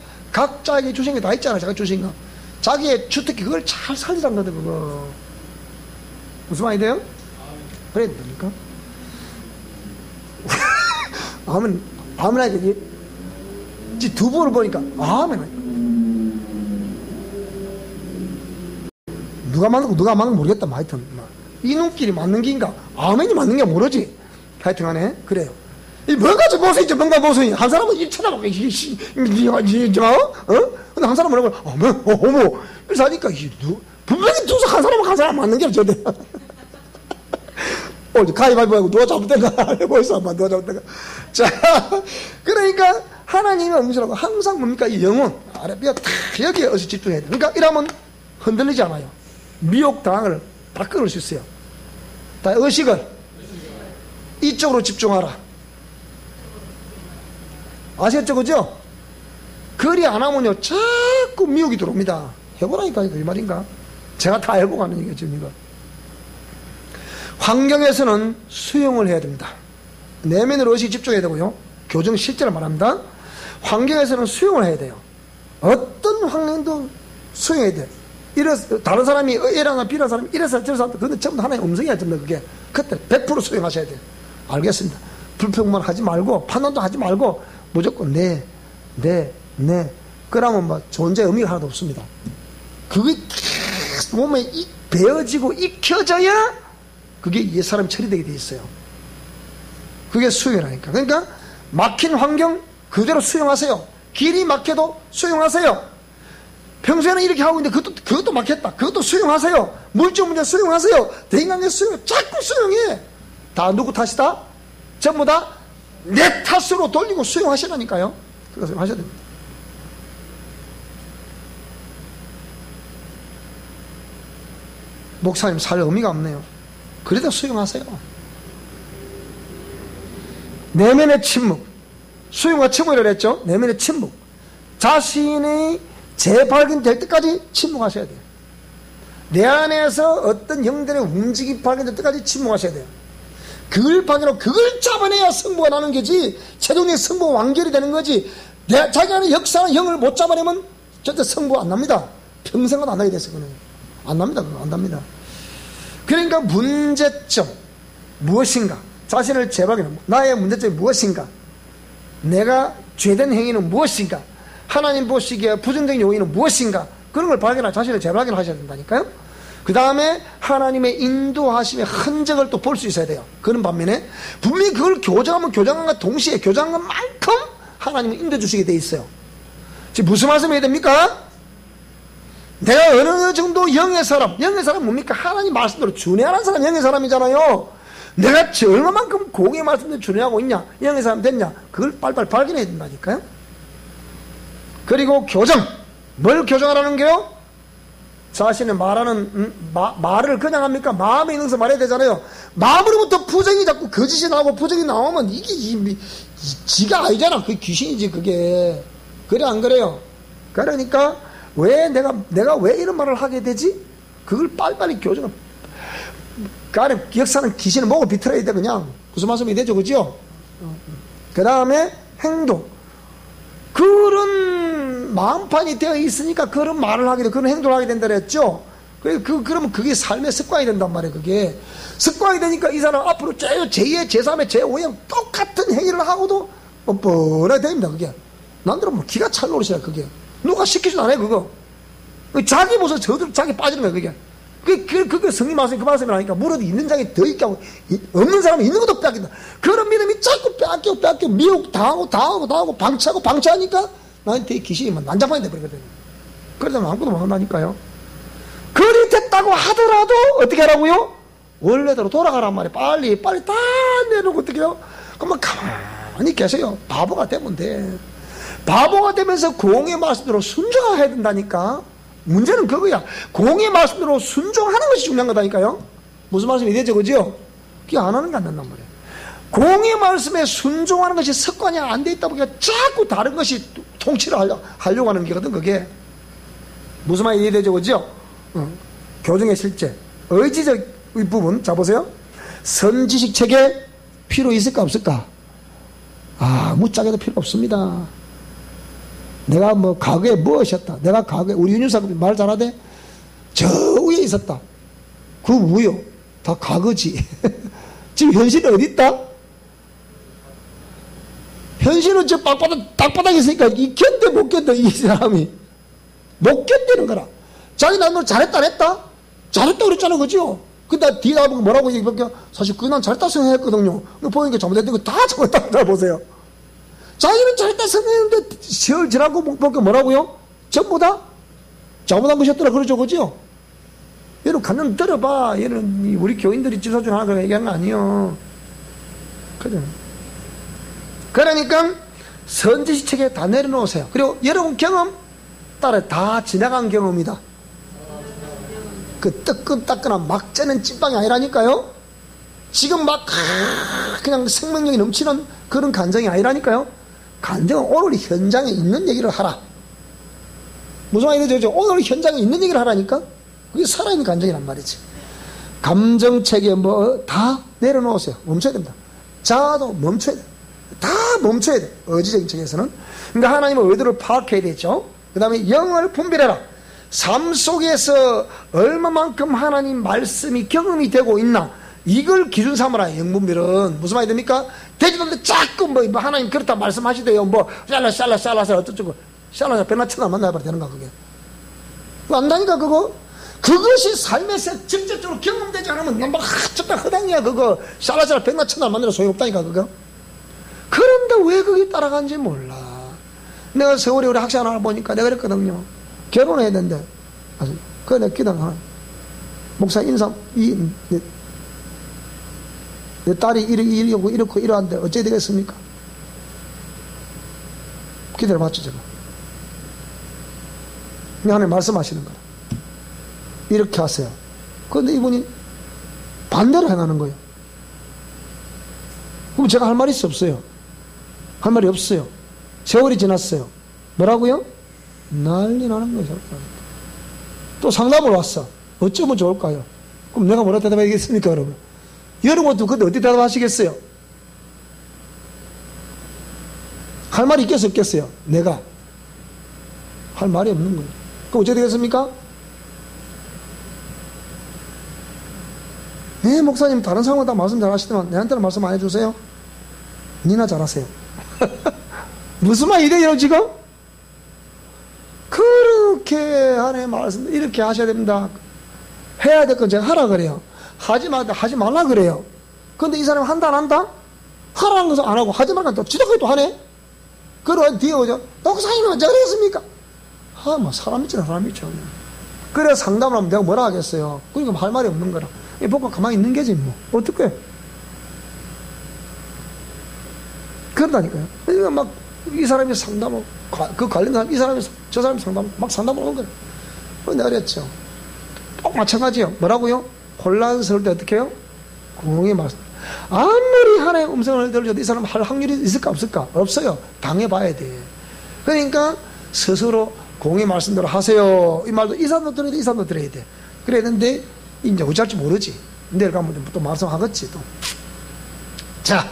S1: 주신 게 다 있잖아, 자기 주신 거. 자기의 주특기, 그걸 잘 살리란 거든, 그거. 무슨 말이 돼요? 그래야 됩니까? 아무나 이제 두 분을 보니까 아멘. 누가 맞는 거 모르겠다. 하여튼 이 눈길이 맞는 게인가 아멘이 맞는 게 모르지. 하여튼 간에 그래요. 이 뭔가 좀 모순이죠. 뭔가 모순이. 한 사람은 이 쳐다보고 근데 한 사람은 뭐라고 어머 그래서 하니까 분명히 한 사람 맞는 게 저대. 가위바위보하고 누가 잘못된가 해보이소. 한번 누가 잘못된가. 자, 그러니까 하나님의 음성하고 항상 뭡니까? 이 영혼 아래뼈 다 여기에 어서 집중해야 돼. 그러니까 이러면 흔들리지 않아요. 미혹 당을 다 끊을 수 있어요. 다 의식을 이쪽으로 집중하라. 아시겠죠, 그죠? 그리 안 하면요 자꾸 미혹이 들어옵니다. 해보라니까 이 말인가? 제가 다 해보고 하는 얘기죠, 이거. 환경에서는 수용을 해야 됩니다. 내면으로 의식이 집중해야 되고요. 교정 실제를 말합니다. 환경에서는 수용을 해야 돼요. 어떤 환경도 수용해야 돼요. 다른 사람이 A라나 B라는 사람이 이래서 저래서 그건 전부 다 하나의 음성이야. 전부 그게. 그때 100% 수용하셔야 돼요. 알겠습니다. 불평만 하지 말고 판단도 하지 말고 무조건 네. 그러면 뭐 존재의 의미가 하나도 없습니다. 그게 몸에 배어지고 익혀져야 그게 이 사람이 처리되게 돼 있어요. 그게 수용이라니까. 그러니까 막힌 환경 그대로 수용하세요. 길이 막혀도 수용하세요. 평소에는 이렇게 하고 있는데 그것도 막혔다. 그것도 수용하세요. 물질 문제 수용하세요. 대인관계 수용, 자꾸 수용해. 다 누구 탓이다? 전부 다 내 탓으로 돌리고 수용하시라니까요. 그거 하셔야 됩니다. 목사님 살 의미가 없네요. 그래도 수용하세요. 내면의 침묵. 수용과 침묵이라고 했죠. 내면의 침묵. 자신의 재발견될 때까지 침묵하셔야 돼요. 내 안에서 어떤 형들의 움직임이 발견될 때까지 침묵하셔야 돼요. 그걸 발견하고 그걸 잡아내야 승부가 나는 거지. 최종의 승부가 완결이 되는 거지. 자기 안에 역사하는 형을 못 잡아내면 절대 승부 안 납니다. 평생은 안 나게 됐어요. 그는. 안 납니다. 안 납니다. 그러니까 문제점 무엇인가? 자신을 재발견하고 나의 문제점이 무엇인가? 내가 죄된 행위는 무엇인가? 하나님 보시기에 부정적인 요인은 무엇인가? 그런 걸 발견하고 자신을 재발견하셔야 된다니까요. 그 다음에 하나님의 인도하심의 흔적을 또 볼 수 있어야 돼요. 그런 반면에 분명히 그걸 교정하면 교정함과 동시에 교정한 것만큼 하나님은 인도해 주시게 돼 있어요. 지금 무슨 말씀 해야 됩니까? 내가 어느 정도 영의 사람 뭡니까? 하나님 말씀대로 준행하는 사람 영의 사람이잖아요. 내가 얼마만큼 공의 말씀대로 준행하고 있냐? 영의 사람 됐냐? 그걸 빨리빨리 발견해야 된다니까요. 그리고 교정. 뭘 교정하라는 게요? 자신의 말하는 말을 그냥 합니까? 마음에 있는 것을 말해야 되잖아요. 마음으로부터 부정이 자꾸 거짓이 나오고 부정이 나오면 이게 지가 아니잖아. 그게 귀신이지 그게. 그래 안 그래요? 그러니까 왜 내가 왜 이런 말을 하게 되지? 그걸 빨리빨리 교정을. 그 안에 역사는 귀신을 목을 비틀어야 돼 그냥. 무슨 말씀이 되죠, 그죠? 그 다음에 행동. 그런 마음판이 되어 있으니까 그런 말을 하게 돼, 그런 행동을 하게 된다 그랬죠. 그러면 그게 삶의 습관이 된단 말이에요. 그게 습관이 되니까 이 사람 앞으로 제2의 제3의 제5의 똑같은 행위를 하고도 뻔뻔하게 됩니다. 그게 남들은 뭐 기가 찰 노릇이야. 그게 누가 시키지도 않아요. 그거 자기 모습 저들 자기 빠지는 거야. 그게 그게 성님 말씀이 그 말씀이라니까. 무릇 있는 자기 더 있게 하고 없는 사람은 있는 것도 빼앗긴다. 그런 믿음이 자꾸 빼앗겨 미혹 당하고 방치하니까 나한테 귀신이 난장판이 돼버리거든요. 그러다 아무것도 못한다니까요. 그리 됐다고 하더라도 어떻게 하라고요? 원래대로 돌아가란 말이에요. 빨리 다 내놓고 어떻게 해요? 그러면 가만히 계세요. 바보가 되면 돼. 바보가 되면서 공의 말씀대로 순종해야 된다니까. 문제는 그거야. 공의 말씀대로 순종하는 것이 중요한 거다니까요. 무슨 말씀이 되죠, 그죠? 그게 안 하는 게 안 된단 말이에요. 공의 말씀에 순종하는 것이 습관이 안 돼 있다 보니까 자꾸 다른 것이 통치를 하려고 하는 게거든, 그게. 무슨 말이 이해되죠, 그죠? 교정의 실제. 의지적 부분, 자, 보세요. 선지식 체계 필요 있을까, 없을까? 무짝에도 필요 없습니다. 내가 뭐 과거에 무엇이었다. 내가 과거에 우리 윤유사님이 말 잘하대. 저 위에 있었다. 그 위요. 다 과거지. 지금 현실은 어디 있다? 현실은 저 땅바닥에 있으니까 이 견뎌 못 견뎌 이 사람이 못 견디는 거라. 자기 나는 잘했다 안 했다? 잘했다 그랬잖아, 그죠? 근데 뒤에 나보고 뭐라고 얘기할게요? 사실 난 잘했다 생각했거든요. 보니까 잘못했던 거 다 잘못했다고 잘 보세요. 자기는 잘했다 생각했는데 지라고 보니까 뭐라고요? 전부 다 잘못한 것이었더라 그러죠, 그죠? 여러분 간좀 들어봐. 얘는 우리 교인들이 지사 중 하나 얘기한 거 아니에요. 그죠? 그러니까 선지식 책에 다 내려놓으세요. 그리고 여러분 경험 따라 다 지나간 경험이다. 그 뜨끈따끈한 막 째는 찐빵이 아니라니까요. 지금 막 그냥 생명력이 넘치는 그런 감정이 아니라니까요. 감정은 오늘 현장에 있는 얘기를 하라. 무슨 말이 되죠? 오늘 현장에 있는 얘기를 하라니까. 그게 살아있는 감정이란 말이지. 감정체계 뭐 다 내려놓으세요. 멈춰야 됩니다. 자아도 멈춰야 돼. 다 멈춰야 돼. 의지적인 측에서는. 그러니까 하나님의 의도를 파악해야 되죠. 그 다음에 영을 분별해라. 삶 속에서 얼마만큼 하나님 말씀이 경험이 되고 있나, 이걸 기준 삼으라. 영분별은 무슨 말이 됩니까? 되지도 않는데 자꾸 뭐 하나님 그렇다 말씀하시대요. 뭐 샬라샬라 어쩌고 샬라샬라 백나천하 만나봐야 되는가 그게. 그거 안다니까 그거. 그것이 삶에서 직접적으로 경험되지 않으면 막 저따 허당이야 그거. 샬라샬라 백나천하 만나도 소용없다니까 그거. 그런데 왜 거기 따라간지 몰라. 내가 서울에 우리 학생 하나 보니까 내가 그랬거든요. 결혼해야 된대. 그래 내가 기도하나. 목사 인사 내 딸이 이렇고 이러한데 어째 되겠습니까? 기도를 받죠 제가. 하나님 말씀하시는 거라. 이렇게 하세요. 그런데 이분이 반대로 행하는 거예요. 그럼 제가 할 말이 없어요. 할 말이 없어요. 세월이 지났어요. 뭐라고요? 난리 나는 거죠. 또 상담을 왔어. 어쩌면 좋을까요? 그럼 내가 뭐라 대답하겠습니까, 여러분? 여러분도 그때 어떻게 대답하시겠어요? 할 말이 있겠어요, 없겠어요? 내가 할 말이 없는 거예요. 그럼 어떻게 되겠습니까? 네, 목사님 다른 사람마다 말씀 잘하시더만 내한테는 말씀 안 해주세요. 니나 잘하세요. 무슨 말이래요 지금? 그렇게 하나님 말씀 이렇게 하셔야 됩니다. 해야 될 건 제가 하라 그래요. 하지 말라 그래요. 근데 이 사람이 한다 안 한다? 하라는 것은 안 하고 하지 말라는 또 지도까지 또 하네. 그러고 뒤에 오죠. 목사님은 언제 그랬습니까? 뭐 사람 있잖아, 사람 있죠. 그래 상담을 하면 내가 뭐라 하겠어요. 그러니까 할 말이 없는 거라. 이 보고 가만히 있는 게지 뭐. 어떡해. 그런다니까요. 그러니까 막 이 사람이 상담을 그 관련 사람 이 사람이 저 사람이 상담을 하는 거예요. 내가 그랬죠. 꼭 마찬가지요. 뭐라고요? 혼란스러울 때 어떻게 해요? 공의 말씀. 아무리 하나의 음성을 들어줘도 이 사람 할 확률이 있을까 없을까? 없어요. 당해봐야 돼. 그러니까 스스로 공의 말씀대로 하세요. 이 말도 이 사람도 들어야 돼, 이 사람도 들어야 돼. 그래야 되는데 이제 어찌할지 모르지. 내일 가면 또 말씀하겠지 또. 자,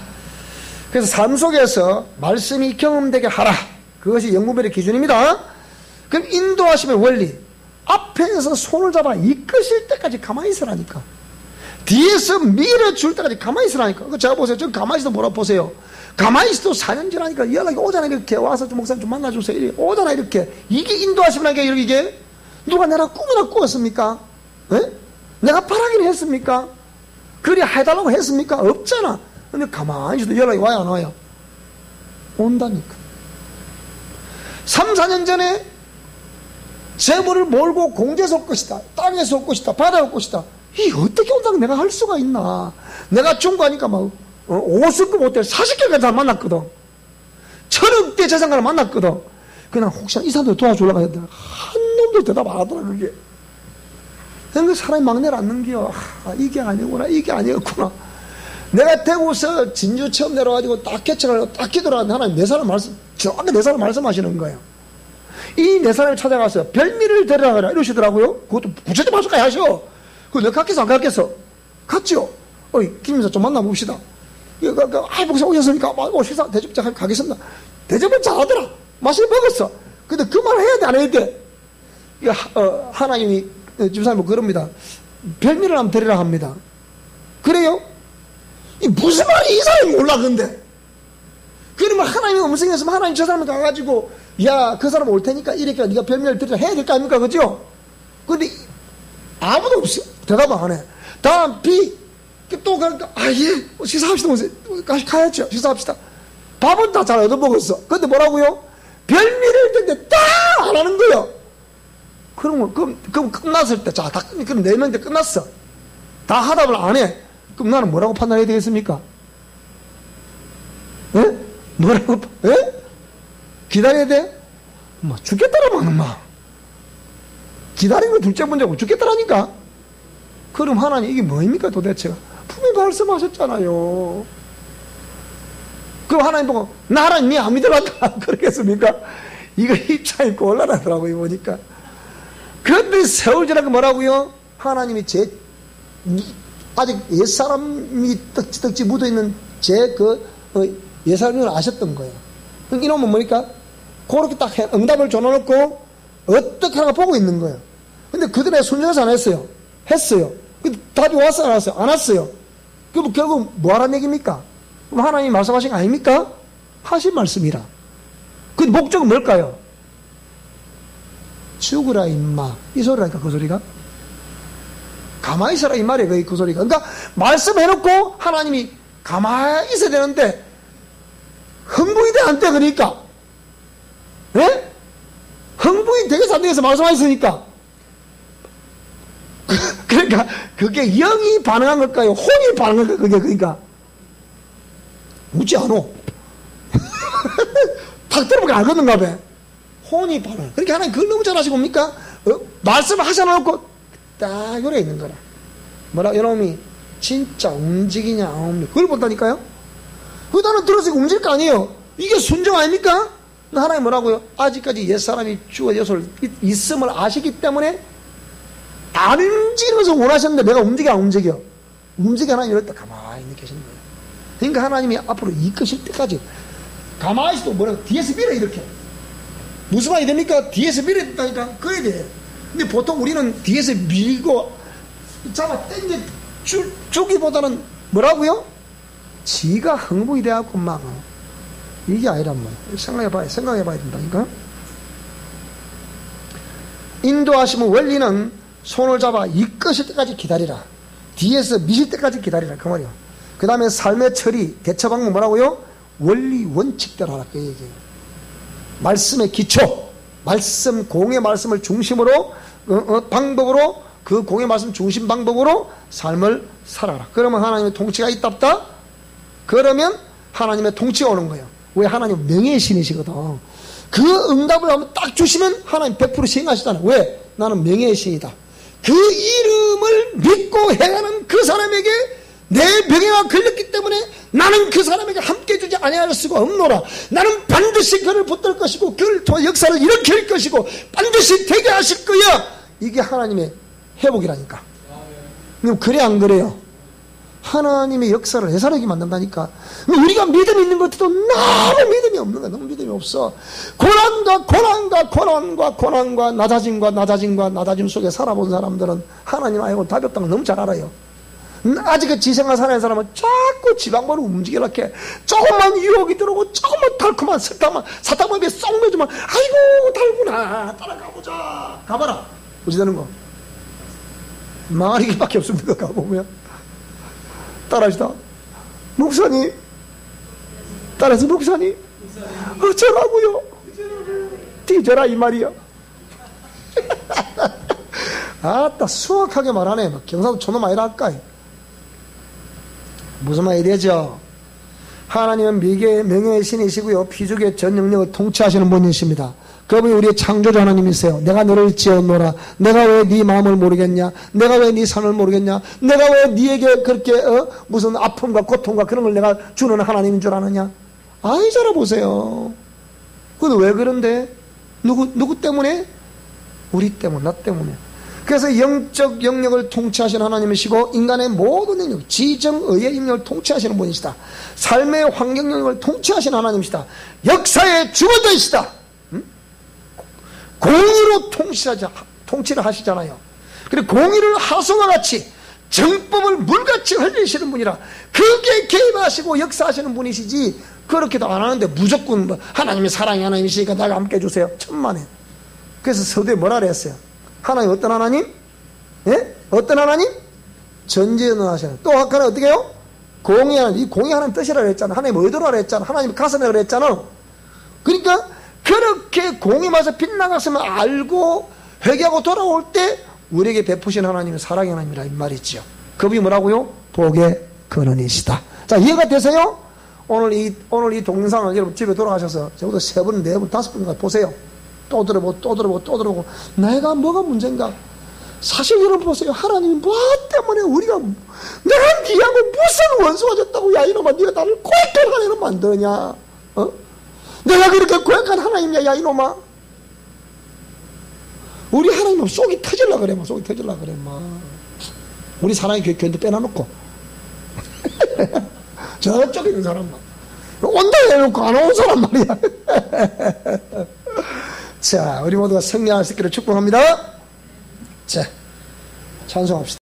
S1: 그래서 삶 속에서 말씀이 경험되게 하라. 그것이 영분별의 기준입니다. 그럼 인도하심의 원리. 앞에서 손을 잡아 이끄실 때까지 가만히 있으라니까. 뒤에서 밀어줄 때까지 가만히 있으라니까. 제가 보세요. 좀 가만히 있어도 뭐라 보세요. 가만히 있어도 4년 지나니까 연락이 오잖아. 이렇게 와서 좀 목사님 좀 만나주세요. 이렇게 오잖아. 이렇게. 이게 인도하심이라는 게 이게. 누가 내가 꿈이나 꾸었습니까? 에? 내가 바라기는 했습니까? 그리 해달라고 했습니까? 없잖아. 근데 가만히 있어도 연락이 와요, 안 와요? 온다니까. 3, 4년 전에 재물을 몰고 공제에서 올 것이다. 땅에서 올 것이다. 바다에 올 것이다. 이게 어떻게 온다고 내가 할 수가 있나. 내가 중고하니까 막 5성급 호텔 40개까지 만났거든. 1000억대 재산가를 만났거든. 그냥 혹시 이 사람들 도와주려고 했더니 한 놈도 대답 안 하더라, 그게. 그러니까 사람이 막내를 안 넘겨. 이게 아니구나, 이게 아니었구나. 내가 대구에서 진주 처음 내려가지고 딱 개척을 딱 기도하는데 하나님 네 사람 정확히 네 사람 말씀하시는 거예요. 이 네 사람을 찾아가서 별미를 데려가라 이러시더라고요. 그것도 부처님 말씀까지 하셔. 그거 내가 갔겠어 안 갔겠어? 갔죠. 김임사 좀 만나봅시다. 목사 오셨으니까 식사 대접장 가겠습니다. 대접은 잘하더라. 맛있게 먹었어. 근데 그 말 해야 돼 안 해야 돼? 하나님이 집사님 그럽니다. 별미를 한번 데리라 합니다. 그래요? 무슨 말이 이 사람이 몰라 근데. 그러면 하나님이 음성했으면 하나님 저 사람을 가가지고 야 그 사람 올 테니까 이렇게 네가 별미를 드리라 해야 될 거 아닙니까? 그죠? 근데 아무도 없어. 대답 안 해. 다음 B 또 가니까 예 식사합시다. 가야죠. 식사합시다. 밥은 다 잘 얻어먹었어. 근데 뭐라고요? 별미를 드는데 딱 안 하는 거예요. 그럼 끝났을 때 자 다 그럼 4명 때 끝났어. 다 하답을 안 해. 그럼 나는 뭐라고 판단해야 되겠습니까? 예? 뭐라고? 예? 기다려야 돼? 죽겠다라면 기다리는 거 둘째 문제고 죽겠다라니까. 그럼 하나님 이게 뭐입니까 도대체가? 분명히 말씀하셨잖아요. 그럼 하나님 보고 나 하나님 니 안 믿어놨다 그러겠습니까? 이거 입장이 곤란하더라고요 보니까. 그런데 세월 지나고 뭐라고요? 하나님이 아직 옛사람이 떡지 묻어있는 옛사람을 아셨던 거예요. 그럼 이놈은 뭐니까? 그렇게 딱 응답을 줘놓고 어떻게 하나 보고 있는 거예요. 근데 그들의 순종해서 안 했어요. 했어요. 근데 답이 왔어요 안 왔어요? 안 왔어요. 그럼 결국 뭐 하라는 얘기입니까? 그럼 하나님이 말씀하신 거 아닙니까? 하신 말씀이라. 그 목적은 뭘까요? 죽으라 임마 이 소리라니까. 그 소리가 가만히 있어라 이 말이에요. 그 소리가. 그러니까 말씀해놓고 하나님이 가만히 있어야 되는데 흥분이 돼 안 돼? 그러니까 예? 흥분이 되겠어 안 되겠어? 말씀하셨으니까. 그러니까 그게 영이 반응한 걸까요? 혼이 반응한 걸까요? 그게 그러니까 묻지 않어. 탁 들어보니까 알겠는가 봐. 혼이 반응. 그러니까 하나님 그걸 너무 잘하시고 뭡니까? 말씀을 하셔놓고 딱 요래 있는 거라. 뭐라 이놈이 진짜 움직이냐 안 움직이냐 그걸 본다니까요. 그 나는 들었으니까 움직일 거 아니에요. 이게 순종 아닙니까? 하나님 뭐라고요? 아직까지 옛사람이 죽어 있음을 아시기 때문에 안 움직이는 것을 원하셨는데 내가 움직여 안 움직여? 움직여 하나님 이럴 때 가만히 계시는 거예요. 그러니까 하나님이 앞으로 이끄실 때까지 가만히 있어도 뭐라고 뒤에서 밀어 이렇게. 무슨 말이 됩니까? 뒤에서 밀어야 그래야 돼. 근데 보통 우리는 뒤에서 밀고 잡아 당겨 주기보다는 뭐라고요? 지가 흥분이 돼갖고 막 이게 아니란 말이에요. 생각해봐야 된다니까. 인도하시면 원리는 손을 잡아 이끄실 때까지 기다리라. 뒤에서 미실 때까지 기다리라. 그 말이요. 그 다음에 삶의 처리, 대처 방법 뭐라고요? 원리, 원칙대로 하라. 그 얘기예요. 말씀의 기초, 공의 말씀을 중심으로, 방법으로, 그 공의 말씀 중심 방법으로 삶을 살아라. 그러면 하나님의 통치가 있답다? 그러면 하나님의 통치가 오는 거예요. 왜? 하나님 명예의 신이시거든. 그 응답을 한번 딱 주시면 하나님 100% 시행하시잖아요. 왜? 나는 명예의 신이다. 그 이름을 믿고 행하는 그 사람에게 내 명예가 걸렸기 때문에 나는 그 사람에게 함께 주지 아니할 수가 없노라. 나는 반드시 그를 붙들 것이고 그를 통해 역사를 일으킬 것이고 반드시 되게 하실 거야. 이게 하나님의 회복이라니까. 그래 안 그래요? 하나님의 역사를 해산하게 만든다니까. 우리가 믿음이 있는 것도 너무 믿음이 없는 거야. 너무 믿음이 없어. 고난과 낮아짐 속에 살아본 사람들은 하나님 아니고 답이 없다는 걸 너무 잘 알아요. 아직 그 지생활 살아있는 사람은 자꾸 지방반을 움직이려고 해. 조금만 유혹이 들어오고 조금만 달콤한 사탕만 입에 쏙 넣어주면 아이고 달구나 따라가보자. 가봐라. 어찌 되는 거? 망하는 밖에 없습니다. 가보면 따라하시다. 목사님 따라서 목사님 어쩌라고요? 뒤져라 이 말이야. 아따 수확하게 말하네. 경상도 촌놈 아니라 할까? 무슨 말이 되죠? 하나님은 명예의 신이시고요 피죽의 전 영역을 통치하시는 분이십니다. 그분이 우리의 창조주 하나님이세요. 내가 너를 지었노라. 내가 왜 네 마음을 모르겠냐? 내가 왜 네 삶을 모르겠냐? 내가 왜 네에게 그렇게 무슨 아픔과 고통과 그런 걸 내가 주는 하나님인 줄 아느냐? 아니잖아 보세요. 근데 왜 그런데? 누구 때문에? 우리 때문에, 나 때문에. 그래서 영적 영역을 통치하시는 하나님이시고 인간의 모든 영역, 지정, 의의 영역을 통치하시는 분이시다. 삶의 환경 영역을 통치하시는 하나님이시다. 역사의 주관자이시다. 공의로 통치를 하시잖아요. 그리고 공의를 하수와 같이 정법을 물같이 흘리시는 분이라 그게 개입하시고 역사하시는 분이시지 그렇게도 안 하는데 무조건 뭐 하나님이 사랑의 하나님이시니까 나가 함께 해주세요. 천만에. 그래서 서두에 뭐라 그랬어요? 하나님 어떤 하나님? 예? 어떤 하나님? 전지전능하시는. 또 하나 어떻게 해요? 공의 하나님. 이 공의 하나님 뜻이라 그랬잖아. 하나님 의도라 그랬잖아. 하나님 가슴에 그랬잖아. 그러니까 그렇게 공의 맛에 빗나갔으면 알고 회개하고 돌아올 때 우리에게 베푸신 하나님은 사랑의 하나님이라 이 말이죠. 그분이 뭐라고요? 복의 근원이시다. 자, 이해가 되세요? 오늘 이 동영상을 여러분 집에 돌아가셔서 적어도 3번, 4번, 5번까지 보세요. 또 들어보고 내가 뭐가 문제인가? 사실 여러분 보세요. 하나님이 뭐 때문에 우리가 내가 니하고 무슨 원수가 졌다고 야 이놈아 네가 나를 고약한 하나님을 만드냐? 내가 그렇게 고약한 하나님이야 야 이놈아. 우리 하나님은 속이 터질라 그래 속이 터질라 그래 우리 사랑의 교회도 빼놔놓고 저쪽에 있는 사람만 온다 해놓고 안 온 사람 말이야. 자, 우리 모두가 승리할 수 있기를 축복합니다. 자, 찬송합시다.